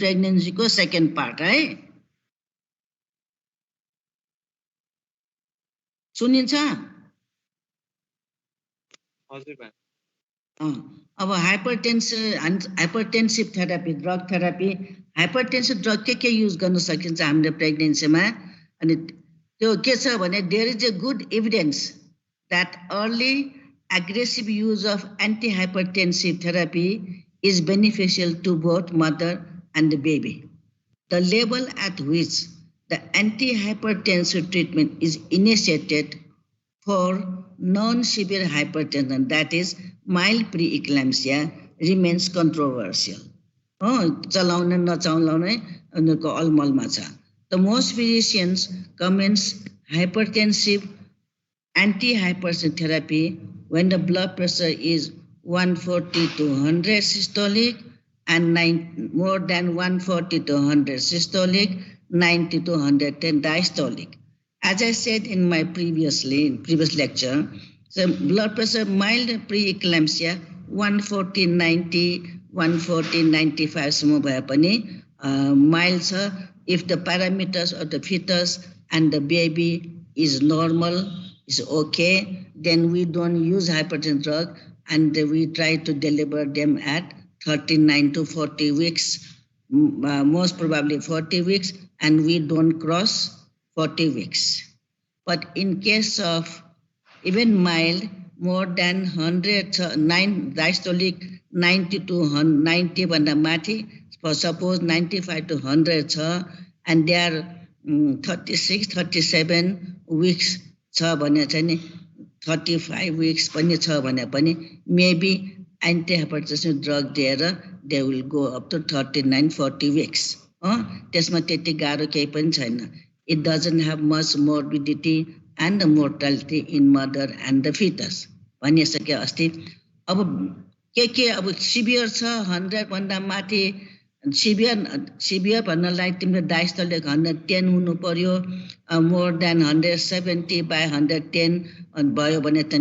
pregnancy को second part है सुनिन्छ हजुर भाइ अब hypertensive therapy drug therapy hypertensive drug के युज गर्न सकिन्छ हामीले प्रेग्नेन्सीमा अनि त्यो के छ भने there is a good evidence that early aggressive use of antihypertensive therapy is beneficial to both mother and the baby. The level at which the antihypertensive treatment is initiated for non-severe hypertension, that is mild preeclampsia, remains controversial. चलाउने नचलाउने उनीहरूको अलमलमा छ. The most physicians comments hypertensive antihypertensive therapy when the blood pressure is 140 to 100 systolic and more than 140 to 100 systolic, 90 to 110 diastolic. As I said in my previous lecture, so blood pressure mild preeclampsia 140 90 140 95 सम्म भए पनि mild छ if the parameters of the fetus and the baby is normal, is okay, then we don't use hypertensive drug and we try to deliver them at 39 to 40 weeks, most probably 40 weeks, and we don't cross 40 weeks. But in case of even mild, more than 109 diastolic 90 to 90 भन्दा माथि, suppose 95 to 100 and they are 36, 37 weeks छ भने चाहिँ नि 35 weeks पनि छ भने पनि maybe antihypertensive drug दिएर they will go up to 39 40 weeks. त्यसमा त्यति गाह्रो केही पनि छैन. It doesn't have much morbidity and mortality in mother and the fetus. भनिसके अस्ति. अब के अब सिभियर छ 100 भन्दा माथि सिभियर भन्नलाई तिम्रो डायस्टोलिक 110 हुनु पर्यो, मोर देन 170 by 110 भयो भने त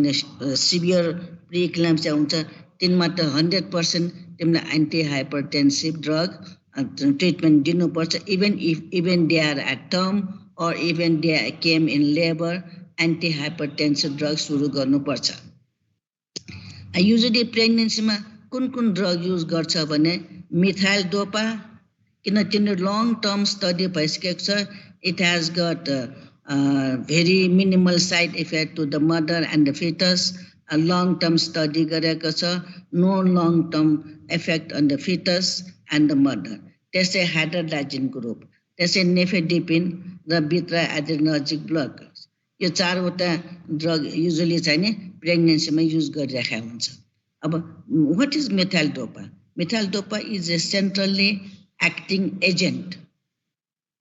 सिभियर प्रिक्लेम्सिया हुन्छ. तिनमा त 100% तिमीलाई एन्टिहाइपरटेन्सिभ ड्रग ट्रिटमेन्ट दिनुपर्छ. even they are at term or even they came in labor, antihypertensive drug सुरु गर्नुपर्छ. युजुअली प्रेग्नेन्सीमा कुन ड्रग युज गर्छ भने मिथाइल डोपा, किन तिनीहरू लङ टर्म स्टडी भइसकेको छ. It has got very minimal side effect to the mother and the foetus. Long term study गरेको छ, no long term effect on the foetus and the mother. त्यसै hydralazine group, त्यसै नेफेडिपिन र भित्र adrenergic blockers, यो चारवटा ड्रग युजुअली चाहिँ नि प्रेग्नेन्सीमा युज गरिरहेका हुन्छ. अब what is methyl dopa? Methyl dopa is a centrally acting agent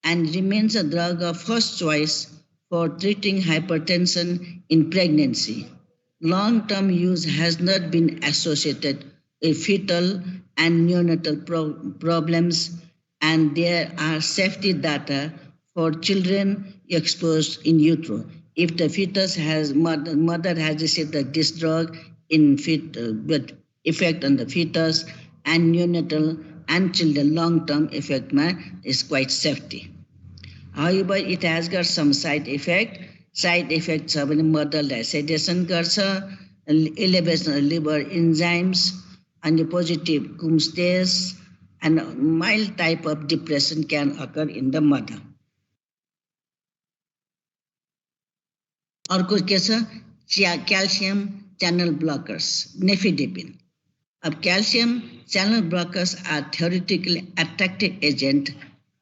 and remains a drug of first choice for treating hypertension in pregnancy. Long-term use has not been associated with fetal and neonatal problems, and there are safety data for children exposed in utero. If the fetus has mother has received this drug in with effect on the fetus and neonatal and children, long-term effect is quite safety. However, it has got some side effect. Side effects are when mother sedation garcha, elevation of liver enzymes, and the positive Coombs and mild type of depression can occur in the mother. Or calcium channel blockers, nifedipine. Calcium channel blockers are theoretically attractive agent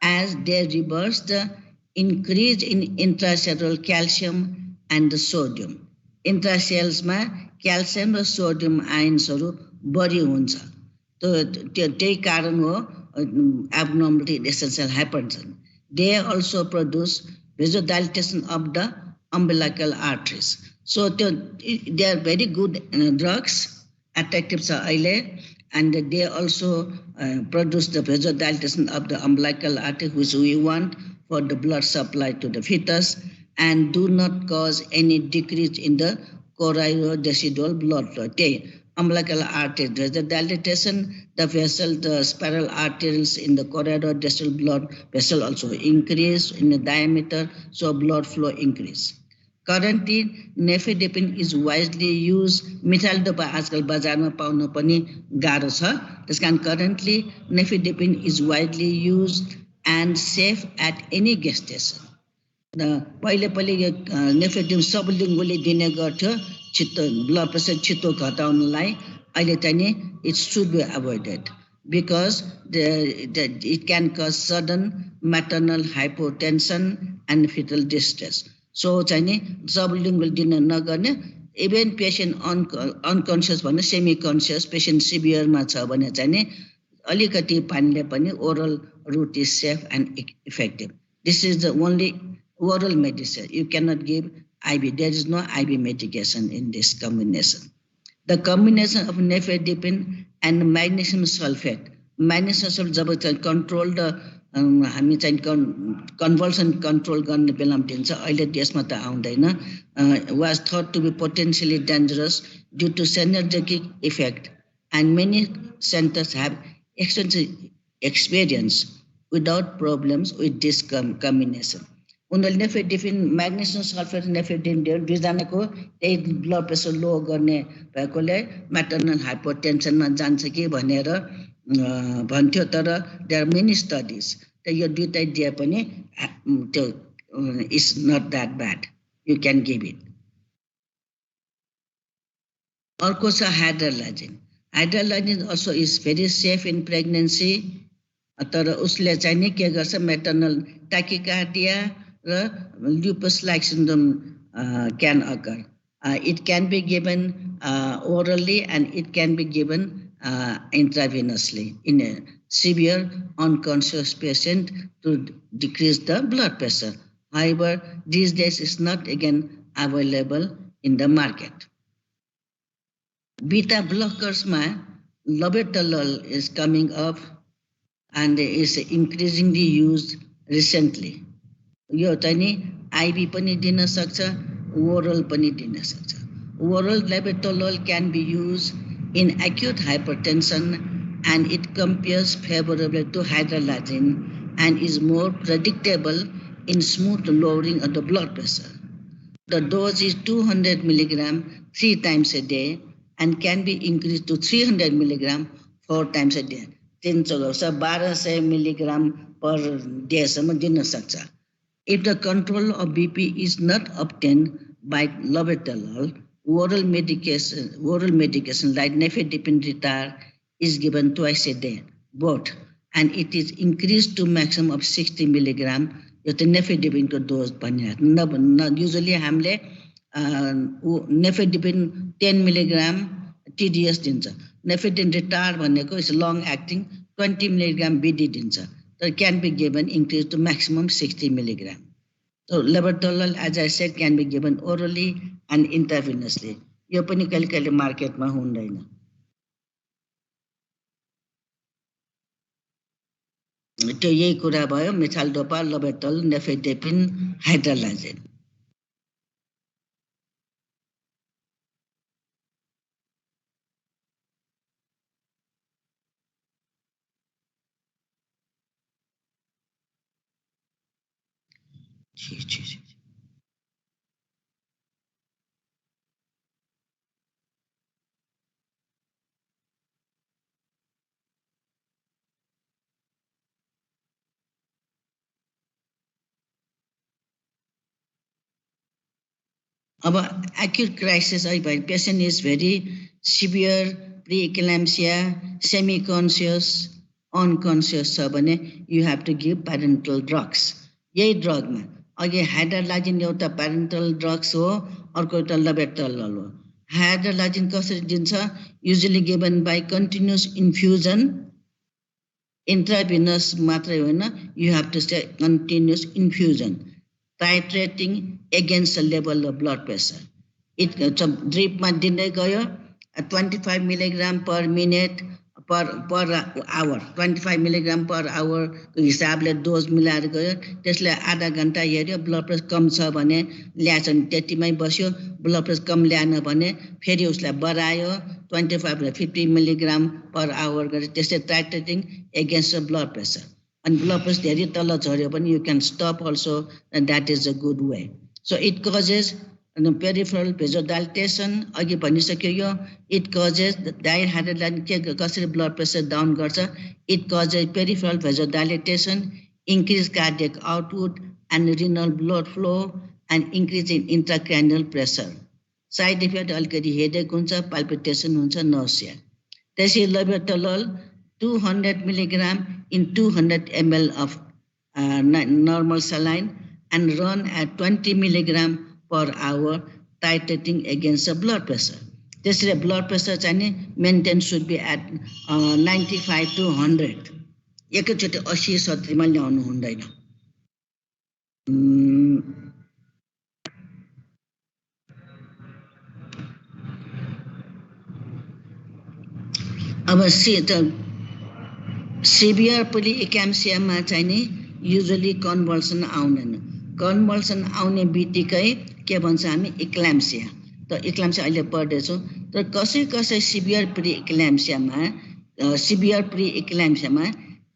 as they reverse the increase in intracellular calcium and the sodium. Intracells ma calcium र sodium ionsहरू बढी हुन्छ. त्यही कारण हो abnormality in essential hypertension. They also produce vasodilatation of the umbilical arteries. So they are very good drugs, attractive अहिले, and they also produce the vasodilatation of the umbilical artery, which we want for the blood supply to the fetus, and do not cause any decrease in the choroidal decidual blood flow. umbilical artery. There's the dilatation, the vessel, the spiral arteries in the corridor, distal blood vessel also increase in the diameter, so blood flow increase. Currently, nifedipine is widely used. Methyl-dopa आजकल बजारमा पाउन पनि गाह्रो छ. त्यसकारण currently nifedipine is widely used and safe at any gestation. पहिले यो नेफेडिपिन सबलिङ्गुली दिने गर्थ्यो छिटो ब्लड प्रेसर छिटो घटाउनलाई. अहिले चाहिँ नि it should be avoided because it can cause sudden maternal hypotension and fetal distress. So चाहिँ नि सबलिङ्गुल दिन नगर्ने. इभन पेसेन्ट अनकन्सियस भन्ने सेमी कन्सियस पेसेन्ट सिभियरमा छ भने चाहिँ नि अलिकति पानीले पनि oral route is safe and effective. This is the only oral medicine. You cannot give IV. There is no IV medication in this combination. The combination of nifedipine and magnesium sulfate. Magnesium sulfate जब control the हामी चाहिँ convulsion control गर्ने बेलामा दिन्छ. अहिले देशमा त आउँदैन. Was thought to be potentially dangerous due to synergistic effect, and many centers have extensive experience without problems with this combination. उनीहरूले नेफेडिपिन म्याग्नेसियम सल्फेट नेफेडिपिन दुईजनाको त्यही ब्लड प्रेसर लो गर्ने भएकोले म्याटर्नल हाइपोटेन्सनमा जान्छ कि भनेर भन्थ्यो. तर देयर आर मेनी स्टडिज. यो दुईटै दिए पनि त्यो is not that bad. You can give it. अर्को छ hydralazine. Hydralazine also is very safe in pregnancy. तर उसले चाहिँ नि के गर्छ maternal tachycardia lupus like syndrome can occur. It can be given orally and it can be given intravenously in a severe unconscious patient to decrease the blood pressure. However, these days it's not again available in the market. Beta blockers labetalol is coming up and is increasingly used recently. यो चाहिँ नि IB पनि दिन सक्छ, oral पनि दिन सक्छ. Oral labetalol can be used in acute hypertension and it compares favorably to hydralazine and is more predictable in smooth lowering of the blood pressure. The dose is 200 milligram 3 times a day and can be increased to 300 milligram 4 times a day. 1200 milligram per day सम्म दिन सक्छ. If the control of BP is not obtained by labetalol, oral medication like nifedipine is given twice a day, both, and it is increased to maximum of 60 milligram. यो त nifedipine को dose भनिरहेको. Usually हामीले nifedipine 10 milligram TDS दिन्छ. Nifedipine भनेको is long acting 20 milligram BD दिन्छ. That can be given increased to maximum 60 milligram. So labetalol, as I said, can be given orally and intravenously. यो पनि कहिले मार्केटमा हुँदैन. त्यो यही कुरा भयो मिथाइल-डोपा, लाबेटोल, नेफेडिपिन, हाइड्रोलाजिन. अब acute crisis patient is very severe preeclampsia, semi-conscious, unconscious छ भने you have to give parenteral drugs. यही ड्रगमा अघि हाइड्रोलाजिन एउटा प्यारेन्टल ड्रग्स हो, अर्को एउटा लाबेटोलल हो. हाइड्रोलाजिन कसरी दिन्छ? Usually given by continuous infusion, intravenous मात्रै होइन, you have to stay continuous infusion, titrating against the level of blood pressure. ड्रिपमा दिँदै गयो 25 milligram per minute per hour 25 milligram per hour को हिसाबले डोज मिलाएर गयो त्यसले आधा घण्टा हेर्यो ब्लड प्रेसर कम छ भने ल्याछ नि त्यतिमै बस्यो ब्लड प्रेसर कम ल्याएन भने फेरि उसलाई बढायो 25 र 50 मिलिग्राम पर आवर गरे त्यसले टाइट्रेटिङ एगेन्स्ट ब्लड प्रेसर अनि ब्लड प्रेसर धेरै तल झर्यो भने you can stop also and that is a good way so it causes peripheral vasodilatation अघि भनिसक्यो यो इट कजेस डायहाइड्रोलाइन के कसरी ब्लड प्रेसर डाउन गर्छ it causes peripheral vasodilatation increase cardiac output and renal blood flow and increase in intracranial pressure side effect अलिकति headache हुन्छ palpitation हुन्छ नर्सिया त्यसै लेबोटोलोल 200 milligram in 200 ml of normal saline and run at 20 milligram per hour titrating against the blood pressure. This blood pressure maintained should be at 95 to 100. एकैचोटि 80 70 मा ल्याउनु हुँदैन अब severe प्रिएक्लेम्सिया मा चाहिँ युजुअली कन्भल्सन आउँदैन कन्भल्सन आउने बित्तिकै के भन्छ हामी एक्लेम्सिया त एक्लेम्सिया अहिले पढ्दैछौँ तर कसै सिभियर प्रिएक्लेम्सियामा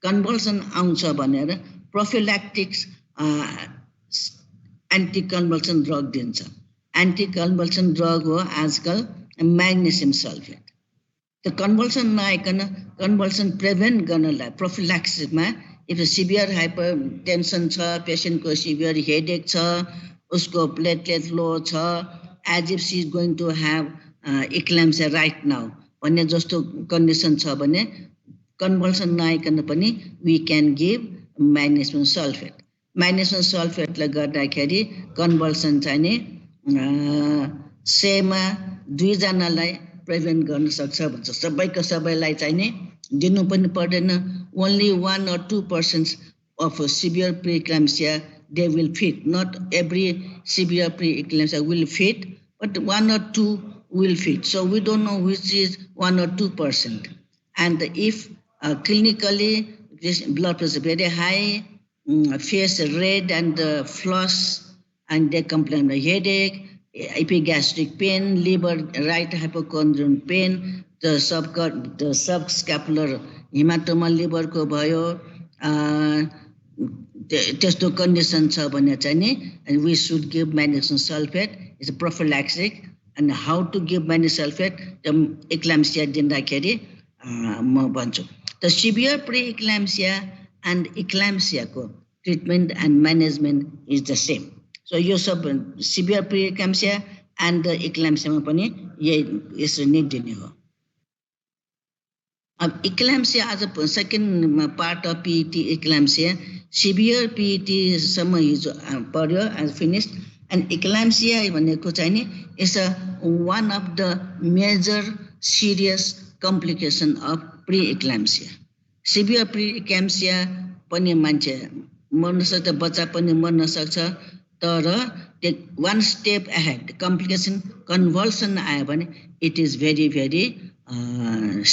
कन्भल्सन आउँछ भनेर प्रोफिल्याक्टिक्स एन्टी कन्भल्सन ड्रग दिन्छ एन्टी कन्भल्सन ड्रग हो आजकल म्याग्नेसियम सल्फेट त कन्भल्सन नआइकन कन्भल्सन प्रिभेन्ट गर्नलाई प्रोफिल्याक्सिसमा इफ सिभियर हाइपरटेन्सन छ पेसेन्टको सिभियर हेडेक छ उसको प्लेटलेट लो छ as if she is going to have eclampsia right now भन्ने जस्तो कन्डिसन छ भने कन्भल्सन नआइकन पनि वी क्यान गिभ म्याग्नेसियम सल्फेटले गर्दाखेरि कन्भल्सन चाहिँ नि सेमा 2 जनालाई प्रिभेन्ट गर्न सक्छ भन्छ सबैलाई चाहिँ नि दिनु पनि पर्दैन only 1 or 2% of severe preeclampsia they will fit not every severe preeclampsia will fit but 1 or 2 will fit so we don't know which is 1 or 2% and if clinically this blood pressure very high face red and flush and they complain of headache epigastric pain liver right hypochondrial pain the subscapular hematoma liver को भयो त्यस्तो condition छ भने चाहिँ नि we should give magnesium sulfate is a prophylactic and how to give magnesium sulfate eclampsia दिँदाखेरि म भन्छु the severe preeclampsia and eclampsia को treatment and management is the same so यो सब severe preeclampsia and the eclampsia मा पनि यही यसरी नै दिने हो अब eclampsia as a second part of PET eclampsia severe PET सम्म हिजो पढ्यो as finished and eclampsia भनेको चाहिँ नि is one of the major serious complication of preeclampsia severe preeclampsia पनि मान्छे मर्न सक्छ बच्चा पनि मर्न सक्छ तर one step ahead complication convulsion आयो भने it is very very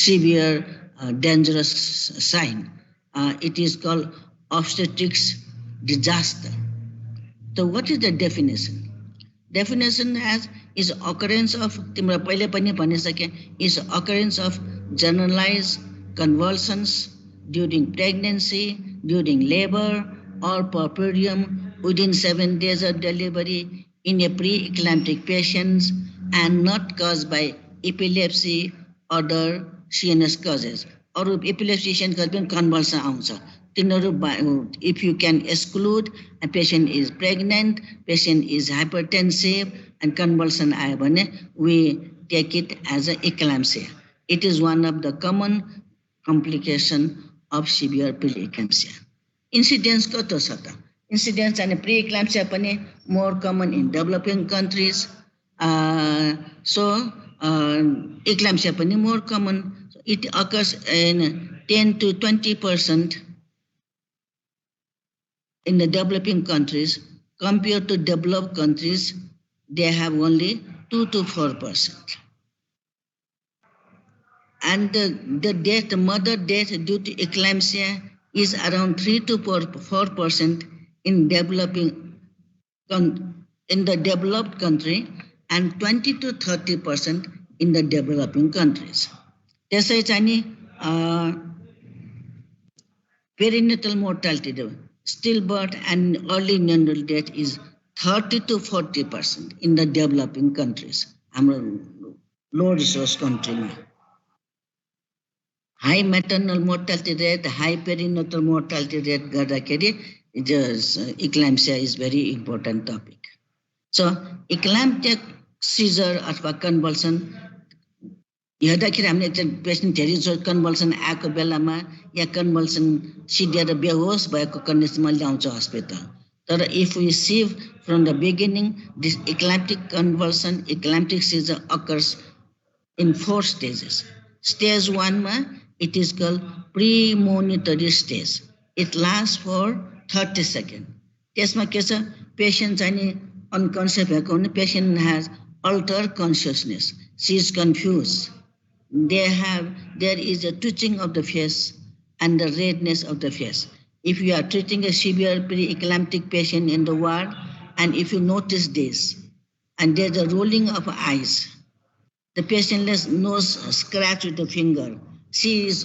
severe dangerous sign it is called obstetrics disaster so what is the definition as is occurrence of तिम्रो पहिले पनि भनिसके is occurrence of generalized convulsions during pregnancy during labor or puerperium within 7 days of delivery in a pre-eclamptic patient and not caused by epilepsy or other CNS causes. Or epilepsy CNS causes convulsion आउँछ तिनीहरु if you can exclude a patient is pregnant, patient is hypertensive and convulsion आयो भने we take it as a eclampsia. It is one of the common complication of severe preeclampsia. Incidence कतो छ त incidence and preeclampsia पनि more common in developing countries so eclampsia पनि more common it occurs in 10 to 20% in the developing countries compared to developed countries they have only 2 to 4%. And the death, the mother death due to eclampsia is around 3 to 4% in in the developed country and 20 to 30% in the developing countries. त्यसै चाहिँ नि perinatal mortality, stillbirth and early neonatal death is 30 to 40% in the developing countries. हाम्रो low resource country. High maternal mortality rate, high perinatal mortality rate गर्दाखेरि eclampsia is very important topic. So eclamptic seizure अथवा convulsion हेर्दाखेरि हामीले एकजना patient धेरै जो कन्भल्सन आएको बेलामा या कन्भल्सन सिडिएर बेहोस भएको कन्डिसनमा ल्याउँछ हस्पिटल. तर if we see from the beginning, this eclamptic convulsion, eclamptic seizure occurs in 4 stages. Stage 1 ma it is called premonitory stage. It lasts for 30 seconds. त्यसमा के छ, पेशेन्ट चाहिँ नि अनकन्सियस भएको हुने, patient has altered consciousness. She is confused. There is a twitching of the face and the redness of the face. If you are treating a severe pre-eclamptic patient in the ward, and if you notice this, and there's a rolling of eyes, the patient's nose scratch with the finger. She is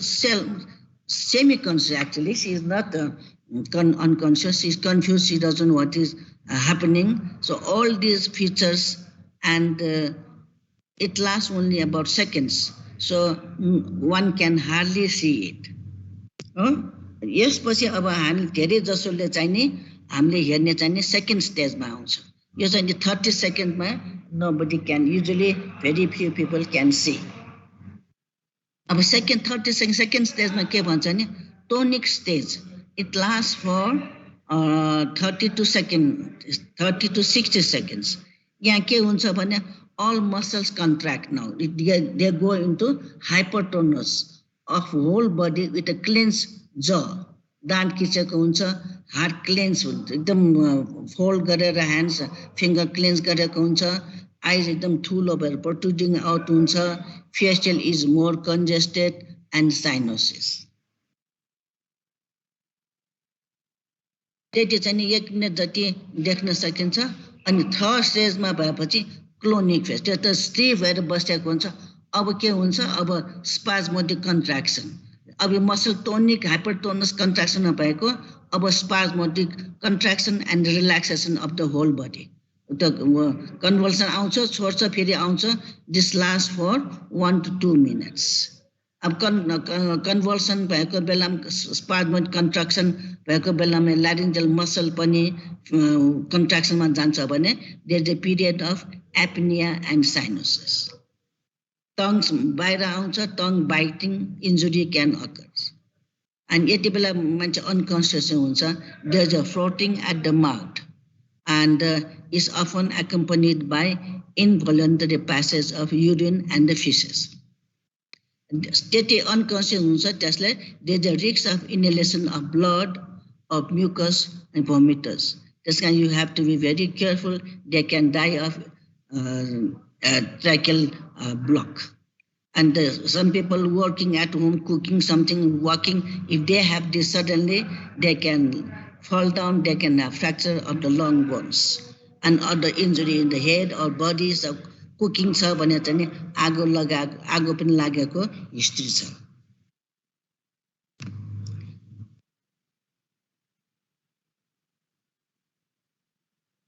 semi-conscious actually. She is not unconscious. She is confused. She doesn't know what is happening. So all these features, and it lasts only about seconds. So one can hardly see it. यसपछि अब हामी धेरै जसोले चाहिँ नि हामीले हेर्ने चाहिँ नि सेकेन्ड स्टेजमा आउँछ. यो चाहिँ 30 सेकेन्डमा nobody can, usually very few people can see. अब सेकेन्ड 30 सेकेन्ड स्टेजमा के भन्छ नि, tonic stage. It lasts for 30 to 60 seconds. यहाँ के हुन्छ भने all muscles contract now. They go into hypertonus of whole body with a clenched jaw. दाँत खिचेको हुन्छ, हार्ट क्लेन्स हुन्छ, एकदम फोल्ड गरेर ह्यान्ड्स फिङ्गर क्लेन्स गरेको हुन्छ, आइज एकदम ठुलो भएर प्रोट्रुडिङ आउट हुन्छ, facial is more congested and cyanosis. त्यति चाहिँ 1 मिनट जति देख्न सकिन्छ. अनि थर्ड स्टेजमा भएपछि क्लोनिक फेज, त्यो त स्टिफ भएर बसेको हुन्छ. अब के हुन्छ, अब स्पाज्मोडिक कन्ट्र्याक्सन. अब यो मसल टोनिक हाइपरटोनस कन्ट्र्याक्सन नभएको, अब spasmodic contraction and relaxation of the whole body. त कन्भल्सन आउँछ, छोड्छ, फेरि आउँछ. This last for 1 to 2 minutes. अब कन्भल्सन भएको बेलामा, स्पाज्मोडिक कन्ट्र्याक्सन भएको बेलामा ल्यारिन्जल मसल पनि कन्ट्र्याक्सनमा जान्छ भने there is a period of apnoea and cyanosis. Tongues बाहिर आउँछ, tongue biting, injury can occur. अनि यति बेला मान्छे अनकन्सियस हुन्छ. There is a frothing at the mouth and is often accompanied by involuntary passage of urine and the faeces. त्यति unconscious हुन्छ त्यसले. There is a risk of inhalation of blood, of mucus and vomitus. त्यस कारण you have to be very careful. They can die of tracheal block. And some people working at home, cooking something, walking, if they have this suddenly, they can fall down, they can have fracture of the long bones and other injury in the head or body. So cooking छ भने चाहिँ आगो पनि लागेको history छ.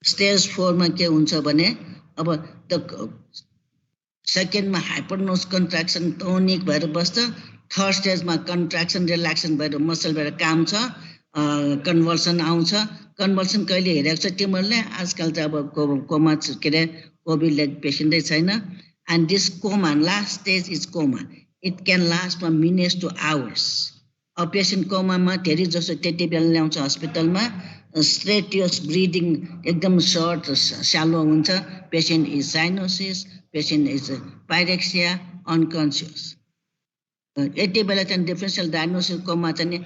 Stage 4 मा के हुन्छ भने अब त सेकेन्डमा हाइपरनोस कन्ट्र्याक्सन टोनिक भएर बस्छ. थर्ड स्टेजमा कन्ट्र्याक्सन रिल्याक्सन भएर मसल भएर काम छ. कन्भल्सन आउँछ. कन्भल्सन कहिले हेरेको छ तिमीहरूले? आजकल त अब कोमा के अरे कोभिडले पेसेन्टै छैन. And this coma, last stage is coma. It can last from minutes to hours. अब पेसेन्ट कोमामा धेरै जसो त्यति बेला ल्याउँछ हस्पिटलमा. स्ट्रेटियस ब्रिदिङ एकदम सर्ट स्यालो हुन्छ. Patient is cyanosis, patient is pyrexia, unconscious. यति बेला चाहिँ डिफरेन्सियल डायग्नोसिस कोमा चाहिँ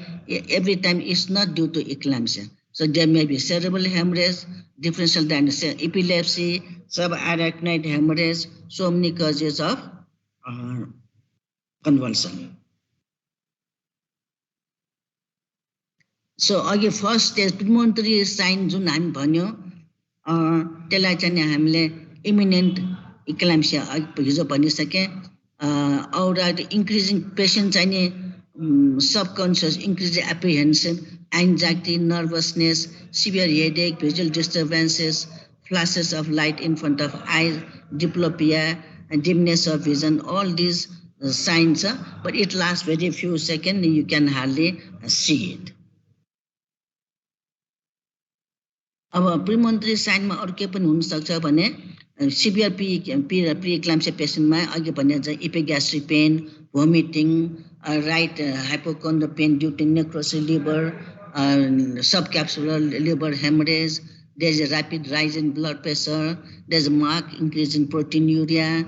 every time is not due to eclampsia. So there may be cerebral haemorrhage, differential diagnosis, epilepsy, subarachnoid hemorrhage, so many causes of convulsion. So again, first stage premonitory sign जुन हामी भन्यो त्यसलाई चाहिँ हामीले imminent eclampsia हिजो भनिसके aura increasing patient चाहिँ subconscious increasing apprehension, anxiety, nervousness, severe headache, visual disturbances, flashes of light in front of eyes, diplopia, and dimness of vision, all these signs, but it lasts very few seconds, you can hardly see it. अब premonitory sign मा अरु के पनि हुन सक्छ भने severe preeclampsia patient मा अघि भने चाहिँ epigastric pain, vomiting, right hypochondrial pain due to necrosis liver, subcapsular liver hemorrhage, there is a rapid rise in blood pressure, there is a marked increase in proteinuria,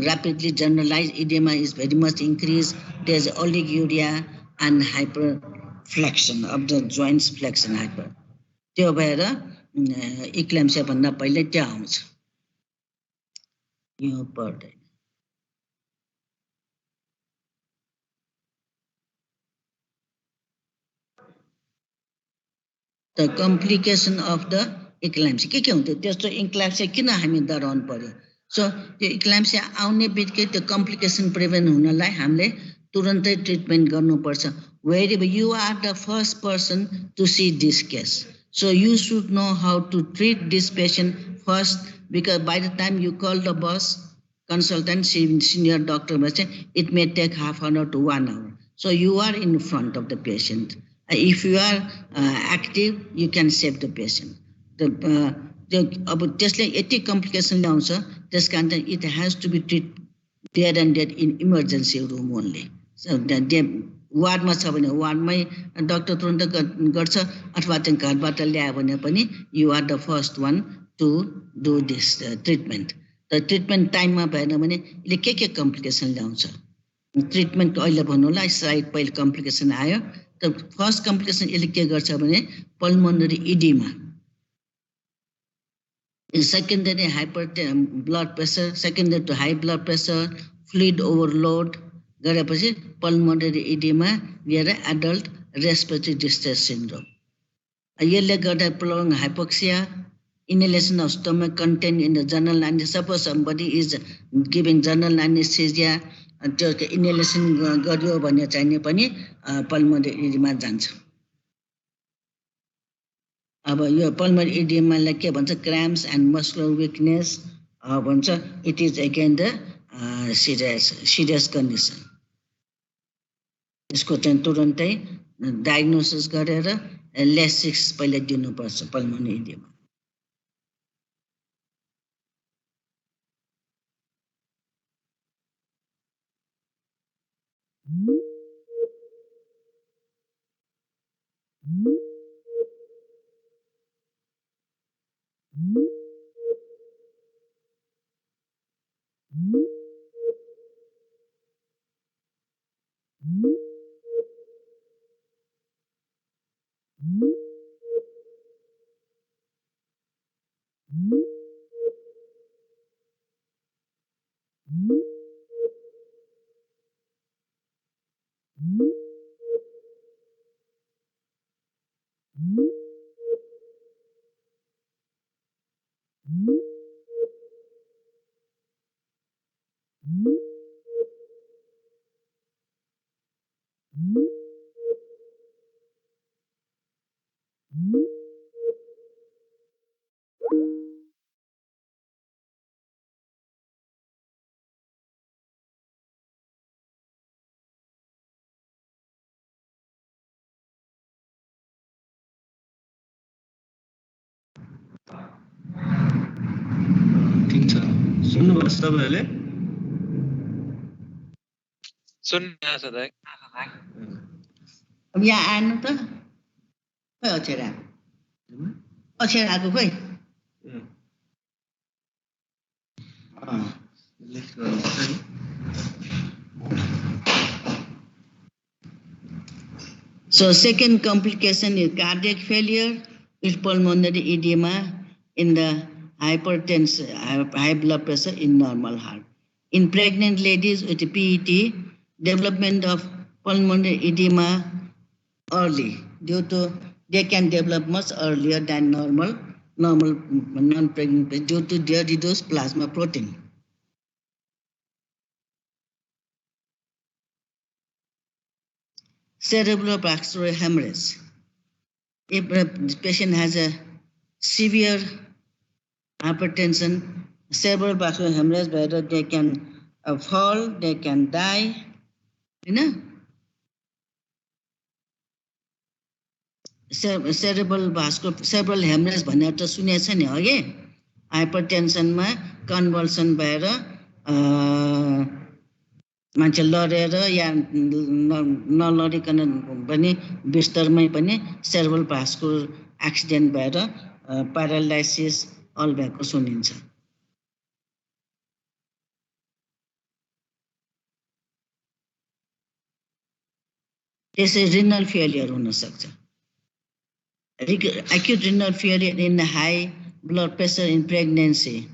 rapidly generalized edema is very much increased, there is oliguria and hyperflexion of the joints, flexion hyper. त्यो भएर eclampsia भन्दा पहिले त्यो आउँछ यो पर्दैन the complication of the eclampsia के हुन्छ त्यस्तो इक्लेम्सिया किन हामी डराउनु पर्यो सो त्यो इक्लेम्सिया आउने बित्तिकै त्यो कम्प्लिकेसन प्रिभेन्ट हुनलाई हामीले तुरन्तै ट्रिटमेन्ट गर्नुपर्छ wherever you are the first person to see this case. So you should know how to treat this patient first, because by the time you call the boss, consultant, senior doctor, it may take half an hour to 1 hour. So you are in front of the patient. If you are active, you can save the patient. अब त्यसले यति complication ल्याउँछ त्यसकारण it has to be treated there and there in emergency room only. So वार्डमा छ भने वार्डमै doctor तुरन्त गर्छ अथवा चाहिँ घरबाट ल्यायो भने पनि you are the first one to do this treatment त ट्रिटमेन्ट टाइममा भएन भने यसले के कम्प्लिकेसन ल्याउँछ ट्रिटमेन्ट अहिले भन्नुलाई साइड पहिले कम्प्लिकेसन आयो त फर्स्ट कम्प्लिकेसन यसले के गर्छ भने pulmonary oedema secondary hyper blood pressure secondary to high blood pressure fluid overload गरेपछि पल्मोनरी इडिमा लिएर एडल्ट रेस्पिरेटरी डिस्ट्रेस सिन्ड्रोम यसले गर्दा prolong hypoxia inhalation of stomach content in the general anesthesia. Suppose somebody is giving general anesthesia त्यो इनहेलेसन गर्यो भने चाहिने पनि pulmonary oedema जान्छ अब यो पल्मोनरी इडिमालाई के भन्छ क्राम्प्स एन्ड मस्कुलर विकनेस भन्छ it is again the serious condition यसको चाहिँ तुरन्तै डायग्नोसिस गरेर लेसिक्स पहिले दिनुपर्छ पल्मोनरी इडिमा सुन्नुभएको छ तपाईँहरूले सुन्नु छ दाइ अब यहाँ आएन त खै अक्षर आएको खै So second complication is cardiac failure with pulmonary edema in the hypertension, high blood pressure in normal heart. In pregnant ladies with PET, development of pulmonary edema early due to they can develop much earlier than normal non-pregnant patients due to their reduced plasma protein. Cerebrovascular hemorrhage. If a patient has a severe hypertension, cerebrovascular hemorrhage, whether they can fall, they can die, you know. cerebral hemorrhage भनेर त सुनेछ नि अघि हाइपरटेन्सनमा कन्भल्सन भएर मान्छे लडेर या नलडिकन पनि बिस्तरमै पनि cerebral vascular accident भएर प्यारालाइसिस अल भएको सुनिन्छ। त्यसै रिनल फेलियर हुन सक्छ। Acute renal failure in high blood pressure in pregnancy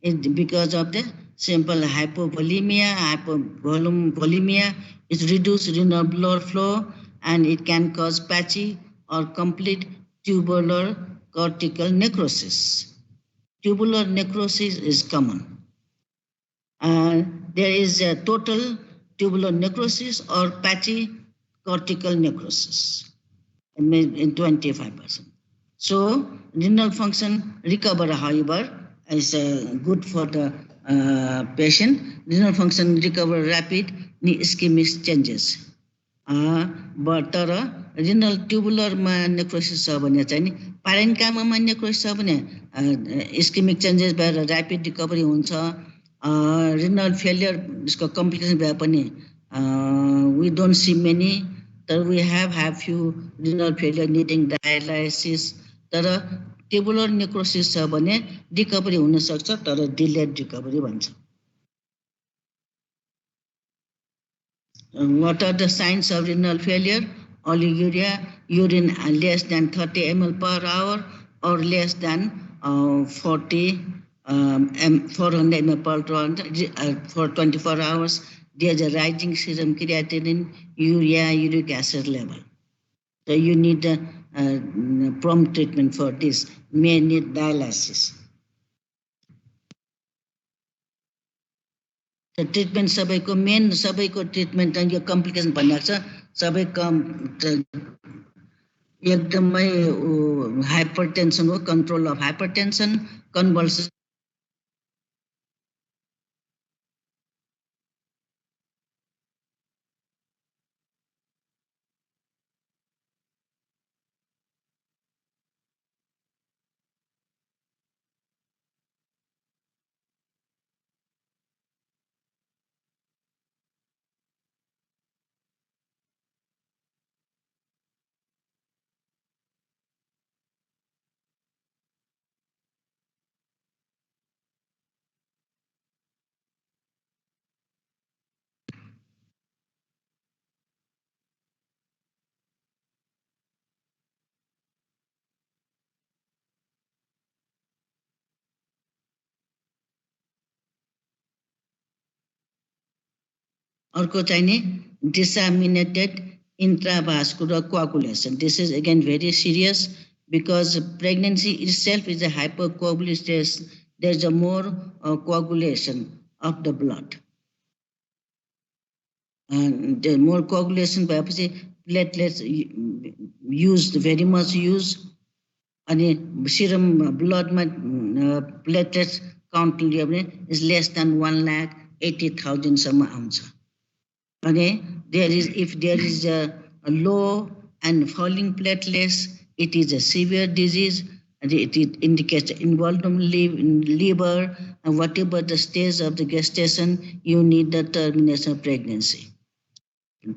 is because of the simple hypovolemia. Hypovolemia is reduced renal blood flow and it can cause patchy or complete tubular cortical necrosis. Tubular necrosis is common. There is a total tubular necrosis or patchy cortical necrosis in 25%. So renal function recover, however, is good for the patient. Renal function recover rapid ischemic changes. But renal tubular necrosis छ भने चाहिँ नि parenchyma necrosis छ भने ischemic changes भएर rapid recovery हुन्छ। Renal failure इसको complication भए पनि we don't see many. We have few renal failure needing dialysis. Tubular necrosis छ भने recovery हुन सक्छ तर delayed recovery भन्छ। What are the signs of renal failure? Oliguria, urine less than 30 ml per hour or less than 400 ml per hour for 24 hours. There's a rising serum creatinine, urea, uric acid level. So you need prompt treatment for this. May need dialysis. The treatment सबैको main सबैको treatment यो complication भनिएको छ सबै एकदमै hypertension हो, control of hypertension, convulsion. अर्को चाहिने disseminated intravascular coagulation. This is again very serious because pregnancy itself is a hypercoagulation. There's a more coagulation of the blood. And the more coagulation भएपछि platelets used very much used. अनि serum blood platelets count is less than 1,80,000 सम्म आउँछ। Okay, if there is a low and falling platelets, it is a severe disease. It indicates involvement in liver, and whatever the stage of the gestation, you need the termination of pregnancy.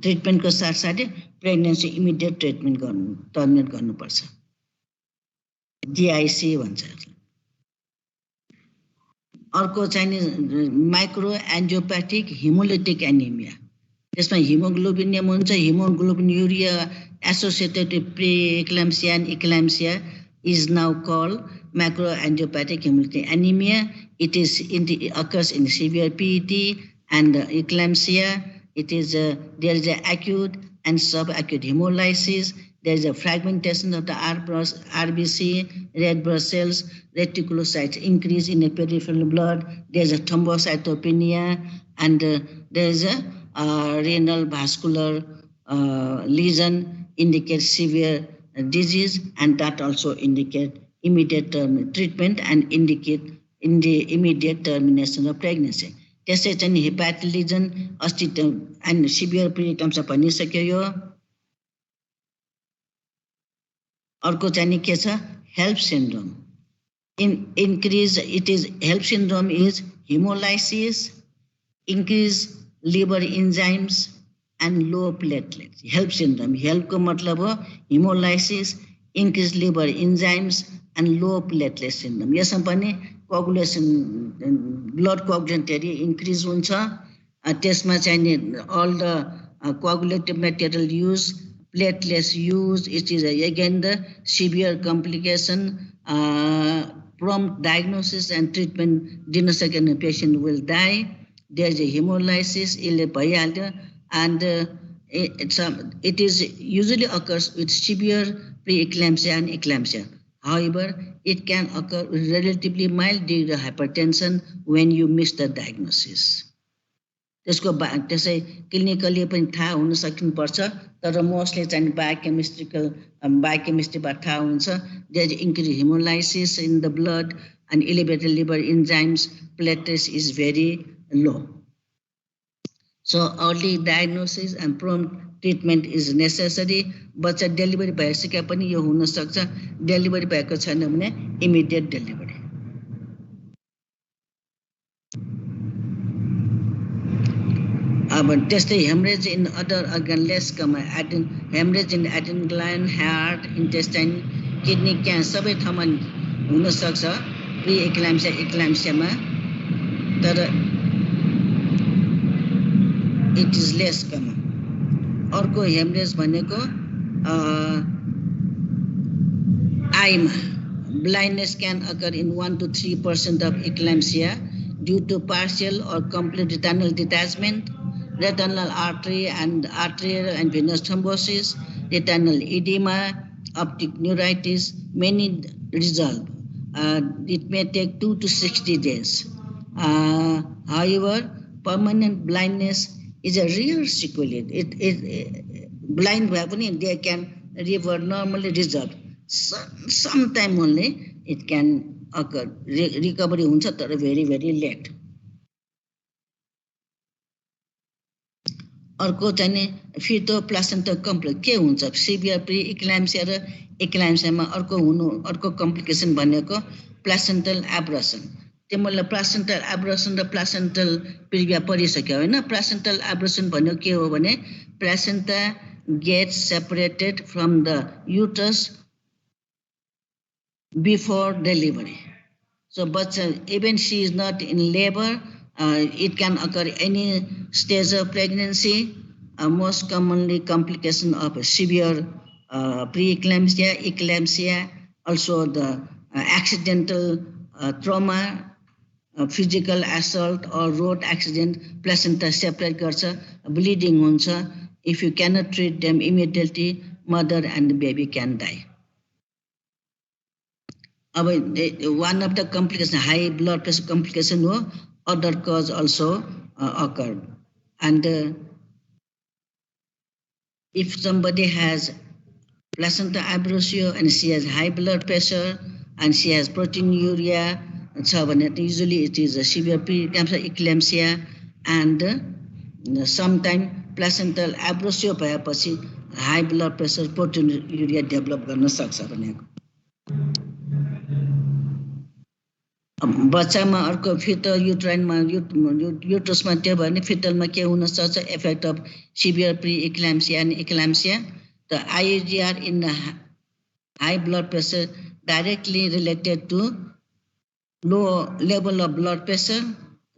Treatment को साथ साथै pregnancy immediate treatment terminate गर्नुपर्छ। DIC भन्छ। अर्को चाहिँ microangiopathic hemolytic anemia. त्यसमा hemoglobin हुन्छ, hemoglobin urea associated with preeclampsia and eclampsia is now called macroangiopathic hemolytic anemia. It occurs in severe PET and eclampsia. It is there is an acute and subacute hemolysis. There is a fragmentation of the RBC, red blood cells, reticulocytes increase in the peripheral blood. There is a thrombocytopenia, and there is a renal vascular lesion indicates severe disease, and that also indicate immediate treatment and indicate in the immediate termination of pregnancy. त्यसै चाहिँ hepatic लिजन अस्ति and severe preeclampsia भनिसक्यो यो अर्को चाहिँ के छ HELLP syndrome increase it is HELLP syndrome is hemolysis, increase liver enzymes and low platelets. HELLP syndrome HELP को मतलब हो hemolysis, increase liver enzymes and low platelet syndrome. यसमा पनि coagulation blood coagulation increase हुन्छ त्यसमा चाहिँ all the coagulative material use, platelets use, it is again the severe complication, prompt diagnosis and treatment दिन सकेन patient will die. There is a hemolysis भइहाल्यो, and it is usually occurs with severe preeclampsia and eclampsia. However, it can occur with relatively mild degree of hypertension when you miss the diagnosis. त्यसको त्यसै clinically पनि थाहा हुन सकिनुपर्छ, तर mostly चाहिँ बायोकेमिस्ट्रीबाट थाहा हुन्छ. There is increased hemolysis in the blood and elevated liver enzymes, platelets is very low. So early diagnosis and prompt treatment is necessary. बच्चा डेलिभरी भइसके पनि यो हुन सक्छ, डेलिभरी भएको छैन भने इमिडिएट डेलिभरी. अब त्यस्तै haemorrhage in other organ less common haemorrhage in adrenal gland, heart, intestine, kidney, cancer सबै ठाउँमा हुन सक्छ प्री एक्लाम्सिया एक्लाम्सियामा, तर इट इज लेस कमन. अर्को हेमरेज भनेको आइमा blindness can occur in 1 to 3% of eclampsia due to partial or complete retinal detachment, retinal artery and arterial and venous thrombosis, retinal edema, optic neuritis. Many resolve. It may take 2 to 60 days. However, permanent blindness is a rare sequelae. Blind they can revert normally resolve. Sometime only it can occur. Recovery huncha tara very late. अर्को चाहिँ feto placenta complex के हुन्छ severe pre इक्लाम्सिया र इक्लाम्सियामा अर्को complication भनेको प्लासेन्टल एब्रसन. त्यो मतलब प्लासेन्टल एब्रसन र प्लासेन्टल प्रिभिया परिसक्यो हैन. प्लासेन्टल एब्रसन भनेको के हो भने placenta gets separated from the uterus before delivery. So but even she is not in labor, it can occur any stage of pregnancy. Most commonly complication of a severe preeclampsia, eclampsia, also the accidental trauma, physical assault or road accident, placenta separate garcha, bleeding huncha. If you cannot treat them immediately, mother and the baby can die. One of the complications, high blood pressure complication, other cause also occurred. And if somebody has placenta abrasio and she has high blood pressure and she has proteinuria, usually it is a severe preeclampsia, and sometimes placental abrasio भएपछि high blood pressure proteinuria develop गर्न सक्छ भनेको. बच्चामा अर्को foetal युट्राइनमा युट्रसमा त्यो भने फिटलमा के हुन सक्छ effect of severe preeclampsia and eclampsia. The IUGR in high blood pressure directly related to low level of blood pressure,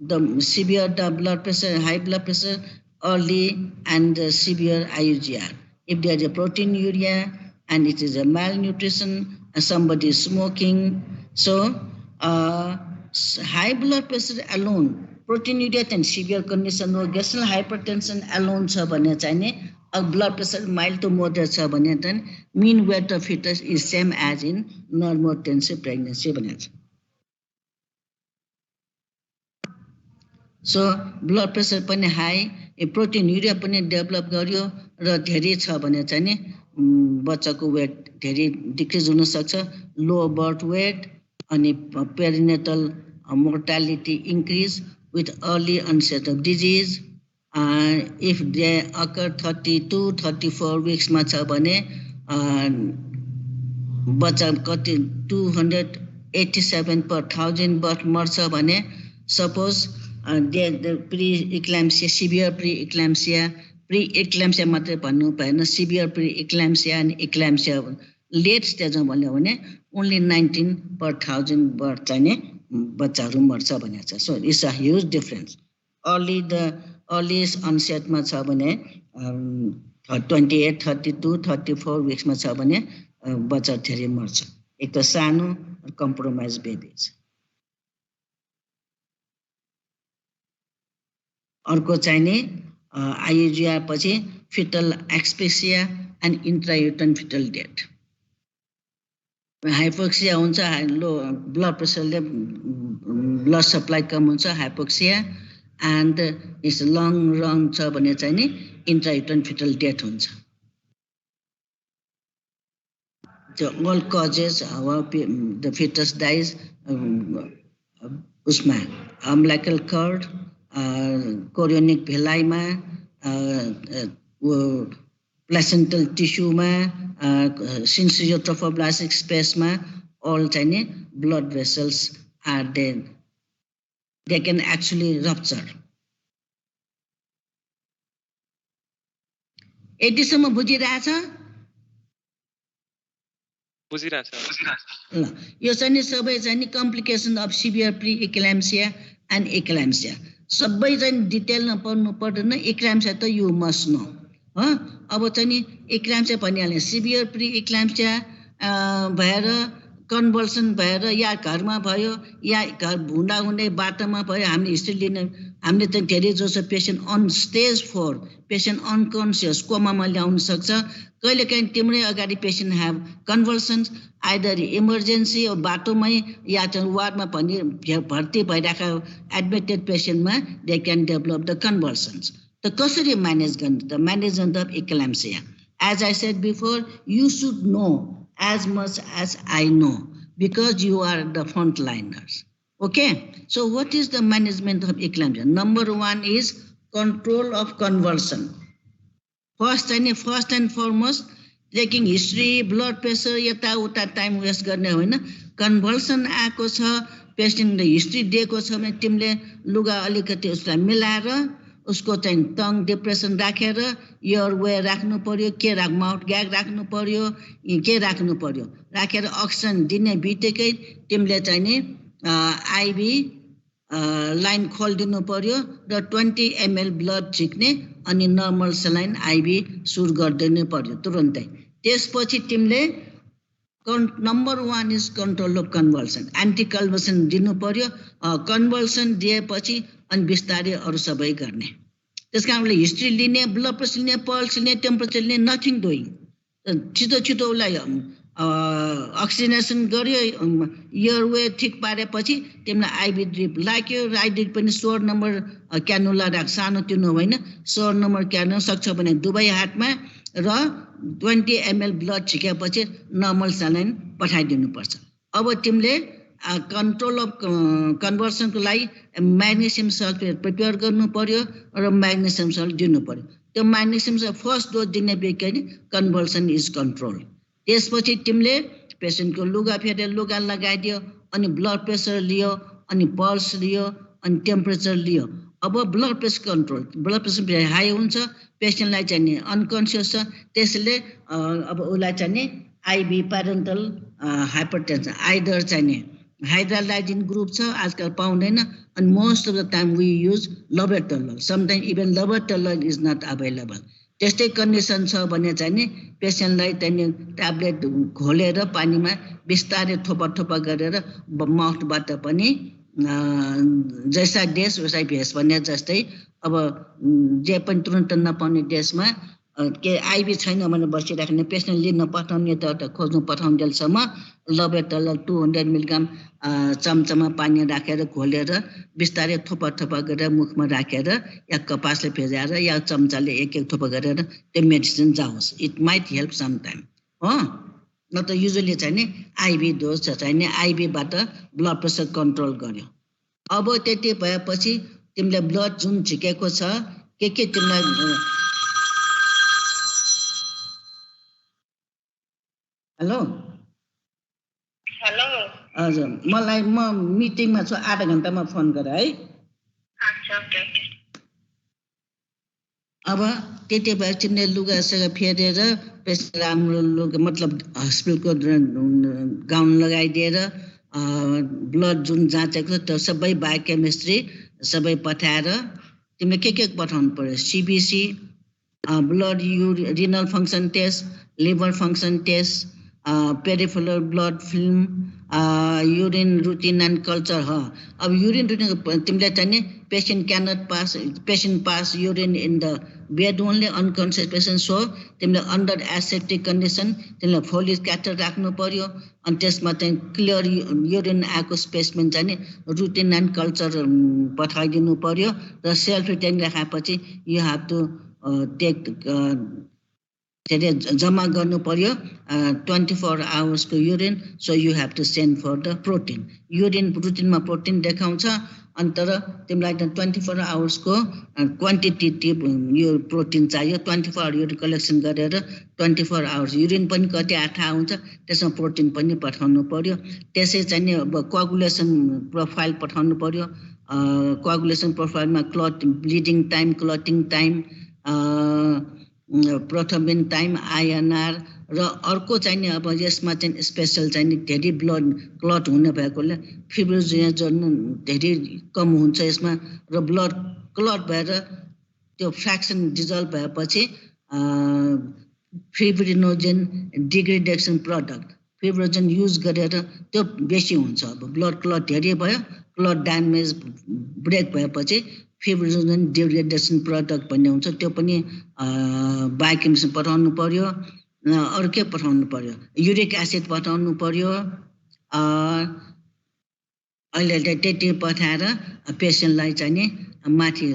the severe blood pressure, high blood pressure, early and severe IUGR. If there is a proteinuria and it is a malnutrition and somebody is smoking, so high blood pressure alone proteinuria चाहिँ severe condition हो गेस्ट्रल hypertension alone छ भने चाहिँ नि अब blood pressure mild to moderate छ भने चाहिँ mean weight of foetus is same as in normotensive pregnancy भनेको छ सो ब्लड प्रेसर पनि हाई प्रोटिन्युरिया पनि डेभलप गर्यो र धेरै छ भने चाहिँ नि बच्चाको वेट धेरै डिक्रिज हुन सक्छ लो बर्थ वेट अनि perinatal mortality increase with early onset of disease. If they occur 32-34 weeks मा छ भने बच्चा कति 287 per 1000 बर्थ मर्छ भने सपोज pre-eclampsia, severe pre-eclampsia मात्रै भन्नु भएन severe pre-eclampsia and eclampsia late stage मा भन्यो भने only 19 per 1000 बर्थ चाहिँ बच्चाहरु मर्छ भनेको छ so it's a huge difference earliest अनसेटमा छ भने 28 32 34 विक्समा छ भने बच्चा धेरै मर्छ एक त सानो कम्प्रोमाइज बेबीज अर्को चाहिँ नि आइयुजिआर पछि foetal asphyxia and intrauterine foetal death hypoxia हुन्छ लो ब्लड प्रेसरले ब्लड सप्लाई कम हुन्छ hypoxia and it's long run छ भने चाहिँ नि इन्ट्रायुटरन फिटल डेथ हुन्छ त्यो all causes the foetus dies उसमा अम्बिलिकल कर्ड कोरियोनिक भेलाइमा प्लेसेन्टल टिस्युमा सिन्सियोट्रोफोब्लास्टिक स्पेसमा all चाहिँ blood vessels are there. They can actually rupture. यतिसम्म बुझिरहेछ ल यो चाहिँ सबै चाहिँ complication of severe pre eclampsia and eclampsia सबै चाहिँ डिटेलमा पढ्नु पर्दैन एक्लाम्सिया त यु मस्ट नो अब चाहिँ एक्लाम्सिया भनिहाल्ने सिभियर प्री एक्लाम्सिया भएर कन्भल्सन भएर या घरमा भयो या घर भुँडा हुने बाटोमा भयो हामीले हिस्ट्री लिने हामीले त धेरै जसो patient on stage 4 patient unconscious कोमामा ल्याउन सक्छ कहिलेकाहीँ तिम्रै अगाडि patient have convulsions either emergency बाटोमै या चाहिँ वार्डमा पनि भर्ती भइरहेको एडमिटेड पेसेन्टमा they can develop the convulsions त कसरी म्यानेज गर्नु त management of eclampsia as I said before you should know as much as I know because you are the frontliners. Okay, so what is the management of eclampsia? Number 1 is control of convulsion. First and foremost, taking history, blood pressure, yata uta time waste गर्ने होइन कन्भल्सन आएको छ पेसेन्टले history दिएको छ भने तिमीले लुगा अलिकति उसलाई मिलाएर उसको चाहिँ टङ डिप्रेसन राखेर इयर वे राख्नु पर्यो के माउथ ग्याग राख्नु पर्यो के राख्नु पर्यो राखेर अक्सिजन दिने बित्तिकै तिमीले चाहिँ नि आइभी लाइन खोलिदिनु पर्यो र 20 ml ब्लड झिक्ने अनि नर्मल सलाइन आइभी सुरु गरिदिनु पर्यो तुरुन्तै त्यसपछि तिमीले number 1 is control of convulsion anti convulsion दिनु पर्यो कन्भल्सन दिएपछि अनि बिस्तारै अरु सबै गर्ने त्यसकारणले हिस्ट्री लिने ब्लड प्रेसर लिने पल्स लिने टेम्परेचर लिने नथिङ डुइङ छिटो उसलाई अक्सिजनेसन गर्यो इयर वे ठिक पारेपछि तिमीलाई आइभी ड्रिप लाग्यो आइभी पनि 16 नम्बर क्यानुला राख सानो तिनो होइन 16 नम्बर क्यानुला सक्छ भने दुवै हातमा र 20 ml ब्लड छिकेपछि नर्मल सलाइन पठाइदिनुपर्छ अब तिमीले कन्ट्रोल अफ कन्भर्सनको लागि म्याग्नेसियम सल्फेट प्रिपेयर गर्नु पर्यो र म्याग्नेसियम सल्फेट दिनु पर्यो त्यो म्याग्नेसियम फर्स्ट डोज दिने बित्तिकै कन्भल्सन इज कन्ट्रोल त्यसपछि तिमीले पेसेन्टको लुगा फेरेर लुगा लगाइदियो अनि ब्लड प्रेसर लियो अनि पल्स लियो अनि टेम्परेचर लियो अब blood pressure control blood pressure high हुन्छ पेसेन्टलाई चाहिँ अनकन्सियस छ त्यसले अब उसलाई चाहिँ आइभी प्यारेन्टल हाइपरटेन्सन आइदर चाहिँ हाइड्रालाइजिन ग्रुप छ आजकल पाउँदैन अनि most of the time we use labetalol sometime even labetalol is not available त्यस्तै कन्डिसन छ भने चाहिँ नि पेसेन्टलाई चाहिँ ट्याब्लेट घोलेर पानीमा बिस्तारै थोपा गरेर माउथबाट पनि जैसा देश वैसा भेष भन्ने जस्तै अब जे पनि तुरुन्त नपाउने देशमा के आइबी छैन भने बसिराख्ने पेसेन्ट लिन पठाउने त खोज्नु पठाउन्जेलसम्म लबेटल 200 मिलिग्राम चम्चामा पानी राखेर घोलेर बिस्तारै थोपा थोपा गरेर मुखमा राखेर या कपासले फेजाएर या चम्चाले एक एक थोपा गरेर त्यो मेडिसिन जाओस्. It might help some time हो. न त युजुअली चाहिँ नि आइबी डोज चाहिँ नि आइबीबाट ब्लड प्रेसर कन्ट्रोल गर्यो. अब त्यति भएपछि तिमीले ब्लड जुन झिकेको छ के तिमीलाई हेलो हेलो हजुर मलाई म मिटिङमा छु आधा घण्टामा फोन गर है. अच्छा ओके. अब त्यति भए तिमीले लुगासुगा फेरेर राम्रो लुगा मतलब हस्पिटलको गाउन लगाइदिएर ब्लड जुन जाँचेको त्यो सबै बायोकेमिस्ट्री सबै पठाएर तिमीले के पठाउनु पर्यो. CBC, blood renal function test, liver function test, peripheral blood film, urine routine and culture. अब युरिन रुटिन तिमीले चाहिँ नि patient pass urine in the bed only unconscious patient. So तिमीले अन्डर एसेप्टिक कन्डिसन तिमीले फोलिक क्याथेटर राख्नु पर्यो. अनि त्यसमा चाहिँ क्लियर युरिन आएको स्पेसमेन चाहिँ नि रुटिन एन्ड कल्चर पठाइदिनु पर्यो. र सेल्फ रिटेन राखेपछि यु हेभ टु टेक जम्मा गर्नु पर्यो 24 आवर्सको urine. So you have to send for the protein. Urine रुटिनमा प्रोटिन देखाउँछ अनि तर तिमीलाई त 24 आवर्सको क्वान्टिटेटिभ यो प्रोटिन चाहियो. 24 आवर युरिन कलेक्सन गरेर 24 आवर्स युरिन पनि कति थाहा हुन्छ त्यसमा प्रोटिन पनि पठाउनु पर्यो. त्यसै चाहिँ नि अब कोअगुलेसन प्रोफाइल पठाउनु पर्यो. कोअगुलेसन प्रोफाइलमा clot bleeding time, clotting time, prothrombin time, INR र अर्को चाहिँ नि अब यसमा चाहिँ स्पेसल चाहिँ नि धेरै ब्लड क्लट हुने भएकोले फिब्रिनोजेन धेरै कम हुन्छ यसमा. र ब्लड क्लट भएर त्यो फ्र्याक्सन डिजल्भ भएपछि fibrinogen degradation product fibrinogen use गरेर त्यो बेसी हुन्छ. अब ब्लड क्लट धेरै भयो, क्लट ड्यामेज ब्रेक भएपछि फिब्रिनोजेन डिग्रेडेसन प्रडक्ट भन्ने हुन्छ. त्यो पनि बायोकेमिस्ट्री पठाउनु पर्यो. अरू के पठाउनु पर्यो. युरिक एसिड पठाउनु पर्यो. अहिले त्यति पठाएर पेसेन्टलाई चाहिँ नि माथि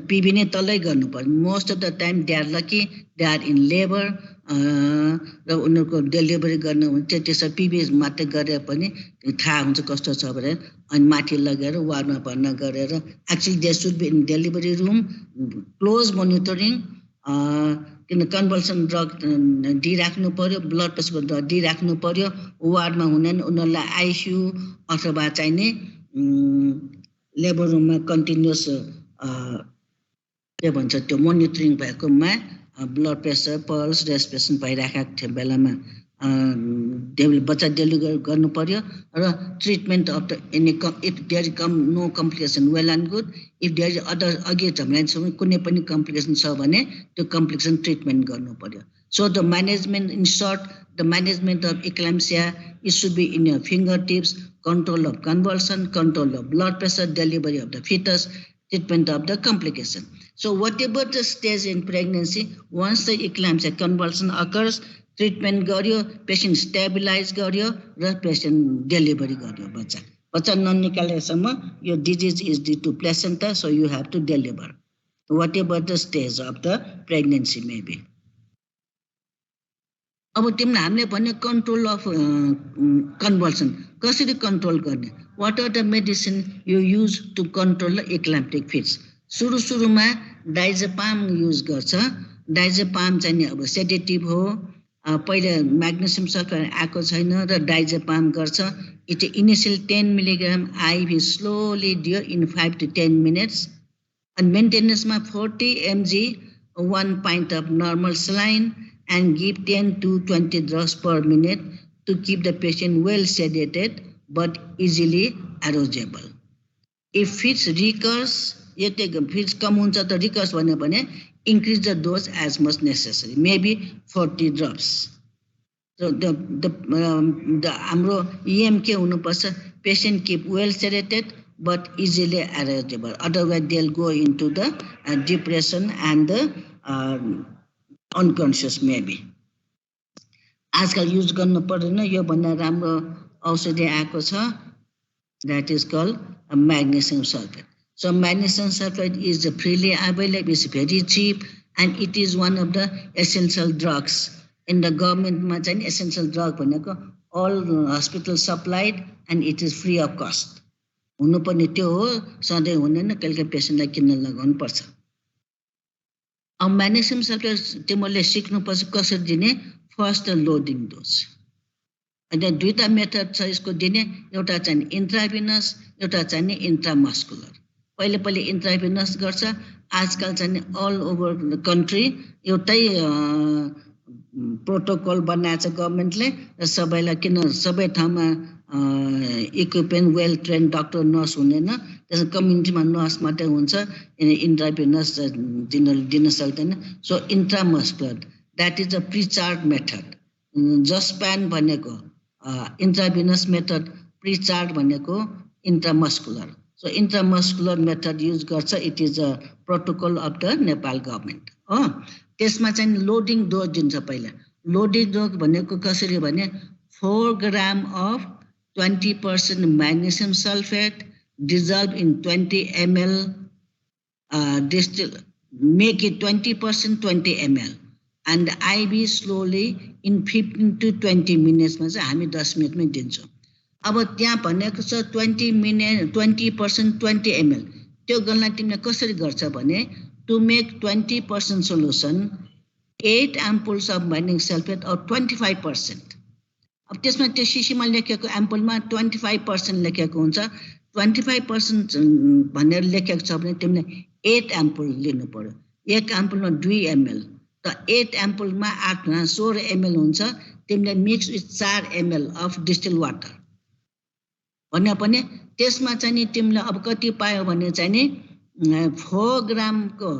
पिबी नै तलै गर्नु पर्यो. Most of the time they are lucky, they are in labour र उनीहरूको डेलिभरी गर्नु त्यति छ. पिबी मात्रै गरेर पनि थाहा हुन्छ कस्तो छ भनेर अनि माथि लगेर वार्डमा भर्ना गरेर actually they should be in delivery room close monitoring. किन कन्भल्सन ड्रग दिइराख्नु पर्यो, ब्लड प्रेसरको ड्रग दिइराख्नु पर्यो. वार्डमा हुँदैन उनीहरूलाई आइसियु अथवा चाहिँ नि लेबर रुममा कन्टिन्युस के भन्छ त्यो मोनिटरिङ भएकोमा ब्लड प्रेसर, पल्स, रेस्पिरेसन भइराखेको थियो बेलामा बच्चा डेलिभरी गर्नु पर्यो. र treatment of the any if there no complication well and good. If there other अघि झमेलासम्म कुनै पनि कम्प्लिकेसन छ भने त्यो कम्प्लिकेसन ट्रिटमेन्ट गर्नु पर्यो. So the management in short the management of eclampsia it should be in your finger tips. control of convulsion, control of blood pressure, delivery of the fetus, treatment of the complication. So whatever the stage in pregnancy, once the eclampsia convulsion occurs, treatment गर्यो, patient stabilize गर्यो र patient delivery गर्यो. बच्चा ननिकालेसम्म यो disease is due to placenta, so you have to deliver whatever the stage of the pregnancy may be. अब तिमीले हामीले भन्ने कन्ट्रोल अफ कन्भल्सन कसरी कन्ट्रोल गर्ने. What are the medicine you use to control eclamptic fits. सुरुमा diazepam use गर्छ. Diazepam चाहिँ नि अब सेडेटिभ हो. पहिला म्याग्नेसियम सल्फेट आएको छैन र डाइजेपाम गर्छ. It initial 10 milligram Ivy slowly दियो इन 5 to 10 minutes. अनि मेन्टेनेन्समा 40 mg 1 pint of normal saline and give 10 to 20 drops per minute to keep the patient well sedated but easily arousable. If fits recurs, fits come huncha ta recurs भने increase the dose as much necessary, maybe 40 drops. So the हाम्रो EM के हुनुपर्छ, patient keep well sedated but easily arrangeable. Otherwise, they'll go into the depression and the unconscious maybe. आजकल use गर्नु पर्दैन यो भन्दा राम्रो औषधि आएको छ that is called magnesium sulfate. So magnesium sulfate is freely available, it's very cheap, and it is one of the essential drugs. In the government ma चाहिँ essential drug भनेको all hospital supplied and it is free of cost. हुनुपर्ने त्यो हो, सधैँ हुँदैन, कहिले पेशेन्टलाई किन्न लगाउनु पर्छ. अब म्याग्नेसियम सल्फेट तिमीले सिक्नुपर्छ कसरी दिने. First loading dose. अनि दुईटा मेथड छ यसको दिने. एउटा चाहिँ इन्ट्राभिनस, एउटा चाहिँ इन्ट्रामस्कुलर. पहिले इन्ट्राभिनस गर्छ. आजकल चाहिँ अल ओभर द कन्ट्री एउटै प्रोटोकल बनाएको छ गभर्मेन्टले र सबैलाई, किन सबै ठाउँमा equipment well train doctor nurse हुँदैन, त्यसमा कम्युनिटीमा नर्स मात्रै हुन्छ, इन्ट्राभिनस दिन सक्दैन. So intramuscular that is a Pritchard method. Zuspan भनेको इन्ट्राभिनस मेथड, प्रिचार्ड भनेको intramuscular. So intramuscular method use गर्छ. It is a protocol of the Nepal government हो. त्यसमा चाहिँ लोडिङ डोज दिन्छ. पहिला लोडिङ डोज भनेको कसरी भने 4 ग्राम of 20% magnesium sulfate dissolved in 20 ml distill, make it 20% 20 ml and IV slowly in 15 to 20 minutes मा चाहिँ हामी 10 मिनेटमै दिन्छौँ. अब त्यहाँ भनेको छ 20% 20 ml. त्यो गर्नलाई तिमीले कसरी गर्छ भने to make 20% solution 8 ampoules of magnesium sulfate or 25%. अब त्यसमा त्यो शिशीमा लेखेको एम्पुलमा 25% लेखेको हुन्छ. 25% भनेर लेखेको छ भने तिमीले 8 एम्पुल लिनु पर्यो. एक एम्पुलमा 2 ml. त 8 एम्पुलमा 16 ml हुन्छ. तिमीले mix with 4 ml of distil water भन्ने पनि. त्यसमा चाहिँ नि तिमीले अब कति पायो भने चाहिँ नि 4 ग्रामको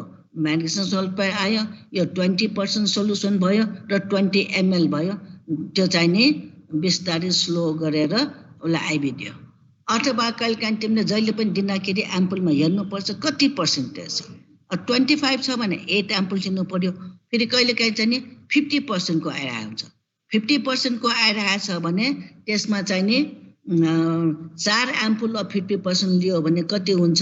म्याग्नेसियम सल्फेट आयो. यो 20% सोलुसन भयो र 20 ml भयो. त्यो चाहिँ नि बिस्तारै स्लो गरेर उसलाई आइबी दियो. अथवा कहिलेकाहीँ तिमीले जहिले पनि दिँदाखेरि एम्पुलमा हेर्नुपर्छ कति पर्सेन्टेज. 25 छ भने 8 एम्पुल दिनु पर्यो. फेरि कहिलेकाहीँ चाहिँ नि 50% को आइरहेको हुन्छ. 50% को आइरहेको छ भने त्यसमा चाहिँ नि 4 एम्पुल अफ 50% लियो भने कति हुन्छ.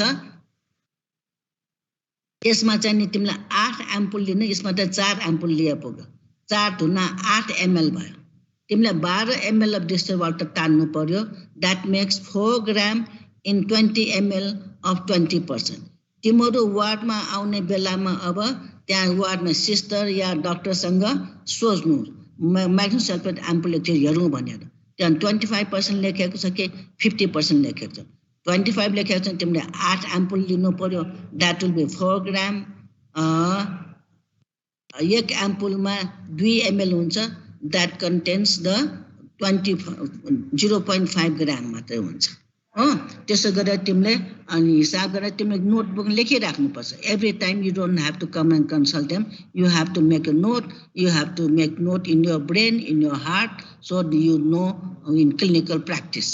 त्यसमा चाहिँ नि तिमीलाई 8 एम्पुल लिनु. यसमा त 4 एम्पुल लिए पुग्यो. 4 धुना 8 ml भयो. तिमीलाई 12 ml अफ डिस्टिल वाटर तान्नु पर्यो. That makes 4 gram in 20 ml of 20%. तिम्रो वार्डमा आउने बेलामा अब त्यहाँ वार्डमा सिस्टर या डक्टरसँग सोच्नु म्याग्नेसियम सल्फेट एम्पुल चाहिँ हेरौँ भनेर. त्यहाँ 25% लेखेको छ कि 50% लेखेको छ. 25 लेखेको छ तिमीले 8 एम्पुल लिनु पर्यो. द्याट विल बी 4 ग्राम. एक एम्पुलमा 2 ml हुन्छ. That contains the 0.5 ग्राम मात्रै हुन्छ. त्यसो गरेर तिमीले अनि हिसाब गरेर तिमीले नोटबुक लेखिराख्नुपर्छ. Every time you don't have to come and consult them. You have to make a note. You have to make note in your brain, in your heart, so you know in clinical practice.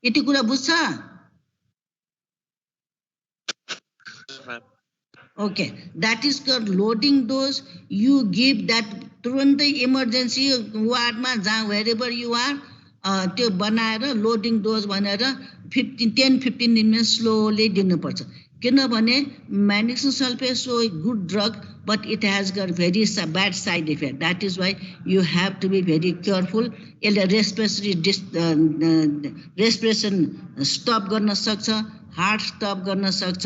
यति कुरा बुझ्छ? Okay, that is called loading dose. You give that तुरन्तै emergency वार्डमा जहाँ wherever you are त्यो बनाएर loading dose भनेर 10-15 minute slowly दिनुपर्छ. किनभने magnesium sulphate so good drug but it has got very bad side effect. That is why you have to be very careful. Respiration stop गर्न सक्छ, heart stop गर्न सक्छ,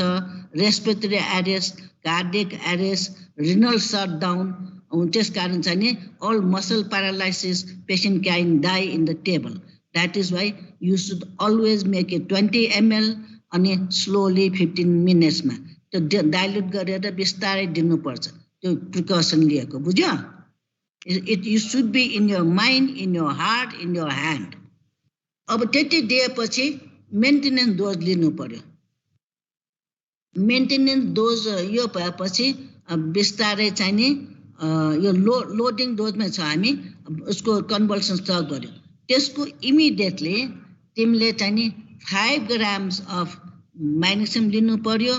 respiratory arrest, cardiac arrest, renal shutdown. त्यस कारण चाहिँ नि all muscle paralysis, patient can die in the table. That is why you should always make it 20 ml अनि slowly 15 minutes मा त्यो डाइल्युट गरेर बिस्तारै दिनुपर्छ. त्यो प्रिकसन लिएको बुझ्यो? You should be in your mind, in your heart, in your hand. अब त्यति दिएपछि मेन्टेनेन्स डोज लिनु पर्यो. मेन्टेनेन्स डोज यो भएपछि बिस्तारै चाहिँ नि यो लोडिङ डोजमा छ हामी उसको कन्भल्सन स्टप गर्यो. त्यसको इमिडिएटली तिमीले चाहिँ नि 5 grams अफ म्याग्नेसियम लिनु पर्यो।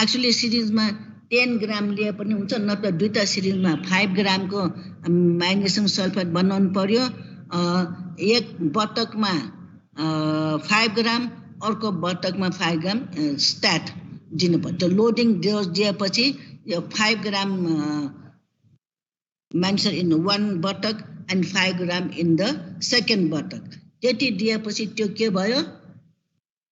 एक्चुअली सिरिजमा 10 ग्राम लिए पनि हुन्छ, नत्र दुईटा सिरिजमा 5 ग्रामको म्याग्नेसियम सल्फेट बनाउनु पर्यो। एक बतकमा 5 ग्राम, अर्को बतकमा 5 ग्राम स्ट्याट दिनुपर्छ। त्यो लोडिङ डोज दिएपछि यो 5 ग्राम म्याग्नेसियम इन 1 बतक and 5 gram in the second बतक, त्यति दिएपछि त्यो के भयो,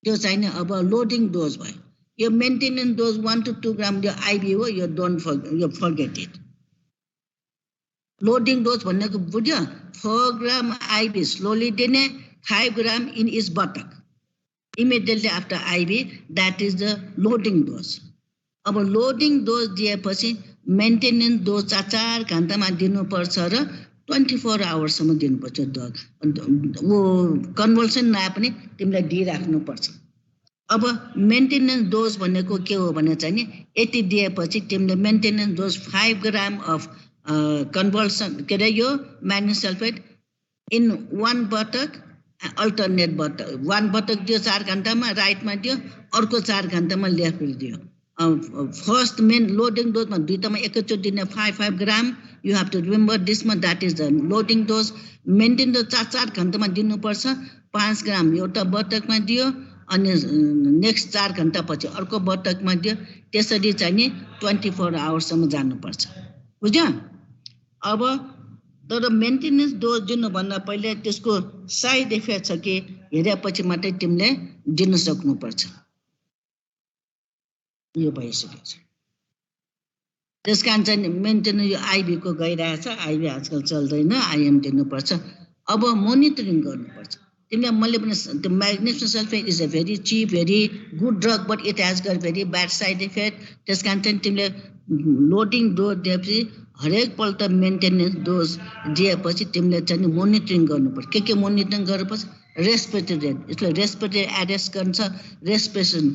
त्यो चाहिने अब लोडिङ डोज भयो। यो मेन्टेनेन्स डोज 1 to 2 ग्राम यो आइबी हो, यो यो फर्गेट इट। लोडिङ डोज भनेको बुझ्यो, 4 ग्राम आइबी स्लोली दिने, 5 ग्राम इन इच बतक immediately after IB, that is the loading dose. अब लोडिङ डोज दिएपछि मेन्टेनेन्स डोज 4 घन्टामा दिनुपर्छ र 24 आवर्ससम्म दिनुपर्छ डोज। वो कन्भल्सन नआए पनि तिमीलाई दिइराख्नुपर्छ। अब मेन्टेनेन्स डोज भनेको के हो भने चाहिँ नि यति दिएपछि तिमीले मेन्टेनेन्स डोज 5 ग्राम अफ कन्भल्सन के अरे यो म्याग्नेसियम सल्फेट इन 1 बतक, अल्टरनेट बतक, 1 बतक दियो 4 घन्टामा राइटमा दियो, अर्को 4 घन्टामा लेफ्टमा दियो। फर्स्ट मेन लोडिङ डोजमा दुईटामा एकैचोटि दिने 5 gram, you have to remember दिसमा, that is the loading dose. Maintain dose 4 घन्टामा दिनुपर्छ, 5 ग्राम एउटा बतकमा दियो, अनि नेक्स्ट 4 घन्टा पछि अर्को बतकमा दियो, त्यसरी चाहिँ नि 24 आवर्ससम्म जानुपर्छ, बुझ्यो। अब तर मेन्टेनेन्स डोज दिनुभन्दा पहिले त्यसको साइड इफेक्ट छ कि हेरेपछि मात्रै तिमीले दिन सक्नुपर्छ। यो भइसकेको छ। त्यस कारण चाहिँ मेन्टेनेन्स यो आइबीको गइरहेछ, आइबी आजकल चल्दैन, आइएम दिनुपर्छ। अब मोनिटरिङ गर्नुपर्छ। तिमीले मैले पनि त्यो magnesium sulphate is a very cheap, very good drug, but it has got very bad side effect. त्यस कारण चाहिँ तिमीले लोडिङ डोज दिएपछि हरेकपल्ट मेन्टेनेन्स डोज दिएपछि तिमीले चाहिँ मोनिटरिङ गर्नुपर्छ। के मोनिटरिङ गर्नुपर्छ? रेस्पिरेटरी रेट, यसले रेस्पिरेटरी एरेस्ट गर्छ, रेस्पिरेसन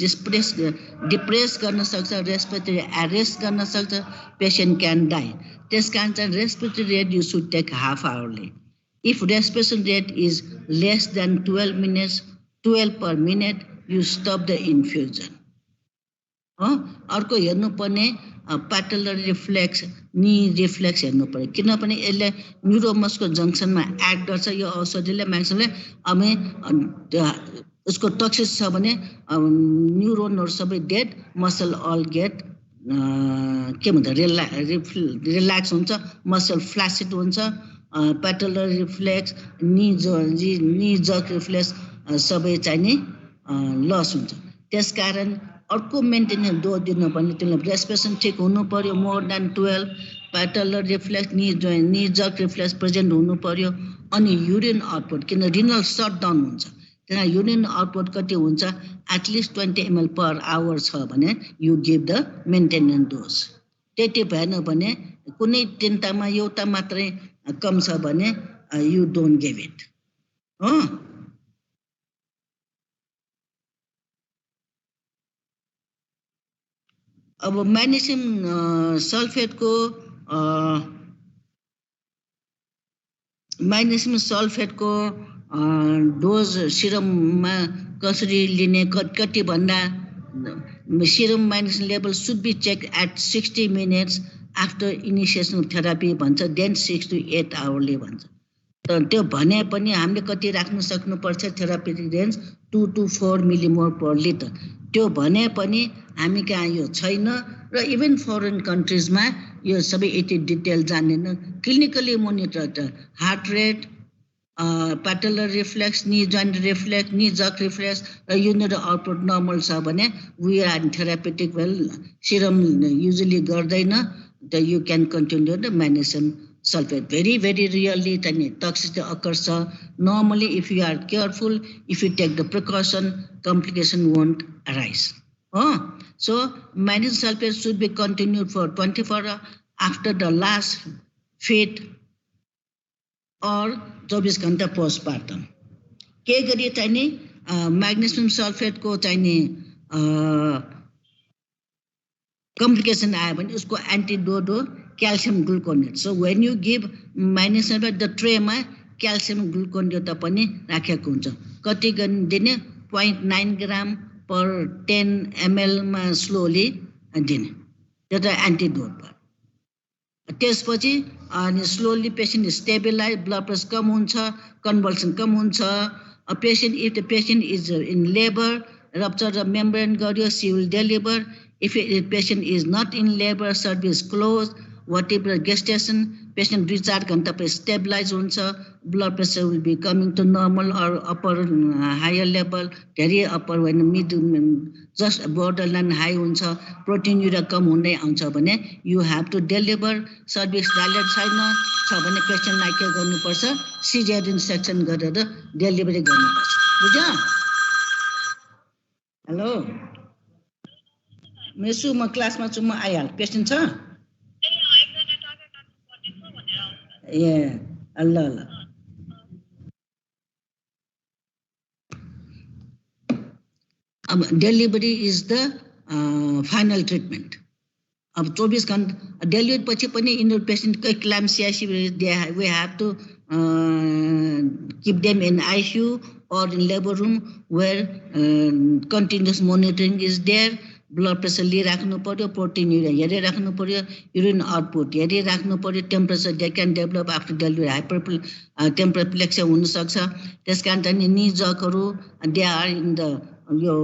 डिप्रेस गर्न सक्छ, रेस्पिरेटरी एरेस्ट गर्न सक्छ, पेसेन्ट क्यान डाई। त्यस कारण चाहिँ respiratory rate you should take half hourly. If respiration rate is less than 12 per minute, you stop the infusion. अर्को हेर्नुपर्ने प्याटेलर रिफ्लेक्स, नी रिफ्लेक्स हेर्नु पर्यो, किनभने यसले न्युरोमस्कुलर जङ्सनमा एक्ट गर्छ। यो औषधिले म्याक्सिमले हामी उसको टक्सिक छ भने न्युरोनहरू सबै डेड, मसल अल गेट के भन्छ रिल्याक्स हुन्छ, मसल फ्ल्यासिड हुन्छ, प्याटेलर रिफ्लेक्स, नी जक रिफ्लेक्स सबै चाहिँ नि लस हुन्छ। त्यसकारण अर्को मेन्टेनेन्स डोज दिनु भने तिमीलाई रेस्पिरेसन ठिक हुनु पर्यो, more than 12, प्याटेलर reflex, knee jerk reflex present हुनु पर्यो, अनि युरिन आउटपुट, किन रिनल सटडाउन हुन्छ, त्यहाँ युरिन आउटपुट कति हुन्छ, एटलिस्ट 20 ml per hour छ भने you give the maintenance dose. त्यति भएन भने कुनै तिनटामा एउटा मात्रै कम छ भने यु डोन्ट गिभ इट। अब म्याग्नेसियम सल्फेटको डोज सिरममा कसरी लिने, कति भन्दा serum magnesium level should be check at 60 minutes after initiation therapy भन्छ, देन 6 to 8 आवरले भन्छ। तर त्यो भने पनि हामीले कति राख्न सक्नुपर्छ, therapeutic range 2 to 4 millimole per litre. त्यो भने पनि हामी कहाँ यो छैन, र इभन फरेन कन्ट्रिजमा यो सबै यति डिटेल जान्दैन। Clinically monitor heart rate, patellar reflex, knee joint reflex, knee jerk reflex र युरिनरी आउटपुट नर्मल छ भने we are therapeutic well, serum usually गर्दैन, the you can continue the magnesium sulfate. Very, very rarely toxicity occurs. Normally, if you are careful, if you take the precaution, complication won't arise. So, magnesium sulfate should be continued for 24 hours after the last feed or 24 घण्टा postpartum. के गरी चाहिए magnesium sulfate को चाहिए complication आया भने उसको antidote हो calcium gluconate. So when you give magnesium sulfate, the tray मा calcium gluconate पनि राखेको हुन्छ. कति दिने 0.9 ग्राम per 10 ml मा स्लोली दिने त्यो त एन्टिडोट भयो त्यसपछि अनि slowly patient stabilise blood pressure कम हुन्छ कन्भल्सन कम हुन्छ patient if the patient is in labour rupture the membrane गर्यो she will deliver if patient is not in labour cervix close whatever gestation patient 2-4 घण्टा पछि स्टेबलाइज हुन्छ blood pressure will be coming to normal or upper higher level धेरै अपर होइन mid just borderline high हुन्छ proteinuria कम हुँदै आउँछ भने you have to deliver cervix dilate छैन छ भने पेसेन्टलाई के गर्नुपर्छ सिजेरियन सेक्सन गरेर डेलिभरी गर्नुपर्छ बुझ्यो हेलो मेसु म क्लासमा छु म आइहाल पेसेन्ट छ Yeah, Allah. Delivery is the final treatment. अब 24 घण्टा डेलिभरी पछि पनि inner पेशेन्टको क्लाम्सिया we have to keep them in ICU or in labor room where continuous monitoring is there. Blood pressure लिइराख्नु पर्यो प्रोटिन युरिया हेरिराख्नु पर्यो युरिन आउटपुट हेरिराख्नु पर्यो temperature they can develop after delivery hyper टेम्परेप्लेक्सिया हुनसक्छ त्यस कारण चाहिँ नि जकहरू दे आर इन द यो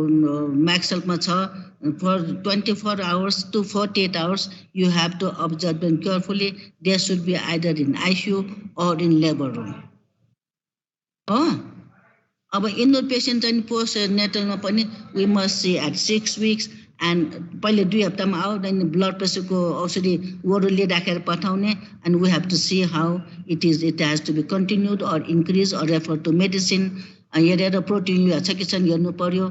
म्याक्सलमा छ for 24 hours to 48 hours you have to observe them carefully they should be either in ICU or in labor room हो अब इनर पेशेन्ट चाहिँ पोस्ट नेटलमा पनि we must see at 6 weeks and पहिले 2 हप्तामा आउँदैन ब्लड प्रेसरको औषधि ओरली राखेर पठाउने and we have to see how it has to be continued or increased or refer to medicine हेरेर प्रोटिन युरिया छ कि छैन हेर्नु पर्यो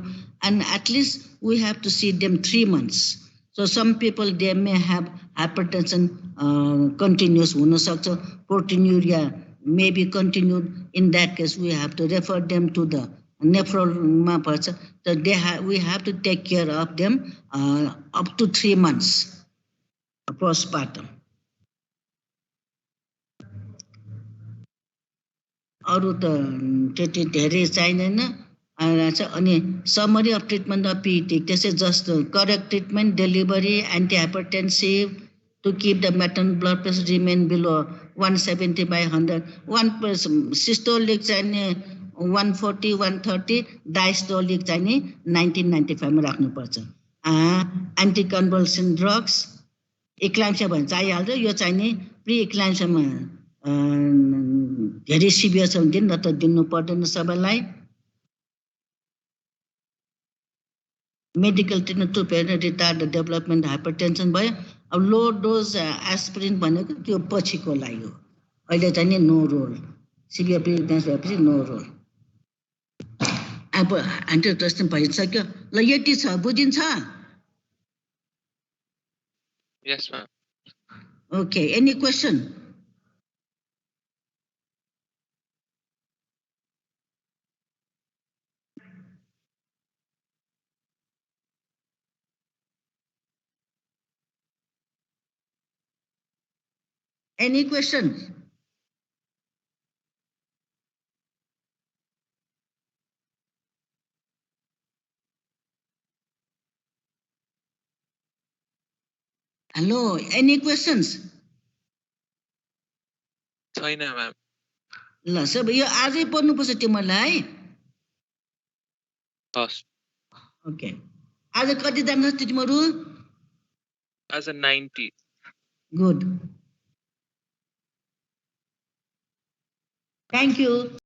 and at least we have to see them 3 months so some people they may have hypertension continuous हुन सक्छ protein urea may be continued in that case we have to refer them to the nephrologist पर्छ so we have to take care of them up to 3 months postpartum अरु त त्यति धेरै चाहिदैन अनि summary of treatment of paediatric त्यसै just correct treatment delivery anti hypertensive to keep the maternal blood pressure remain below 170/100 systolic चाहिने 140 130 diastolic चाहिने 1995 मा राख्नु पर्छ एन्टी कन्भल्सन ड्रग्स एक्लाम्सिया भन्छ चाहिहाल्छ यो चाहिने प्री एक्लाम्सियामा धेरै सिभियर छ भने न त दिनु पर्दैन सबैलाई medical treatment to retard the development hypertension भयो अब लो डोज एस्पिरिन भनेको त्यो पछिको लागि हो अहिले चाहिँ नि नो रोल सिभियर प्रेग्नेन्सी भएपछि नो रोल अब एन्टिट्रस्टिन भइसक्यो ल यति छ बुझिन्छ Yes, ma'am. Okay, any question? Any questions? Hello, any questions? छैन म्याम ल सब यो आजै पढ्नुपर्छ तिमीहरूलाई हस् ओके आज कति जान्छ तिमीहरू आज 90 गुड थ्याङ्क यू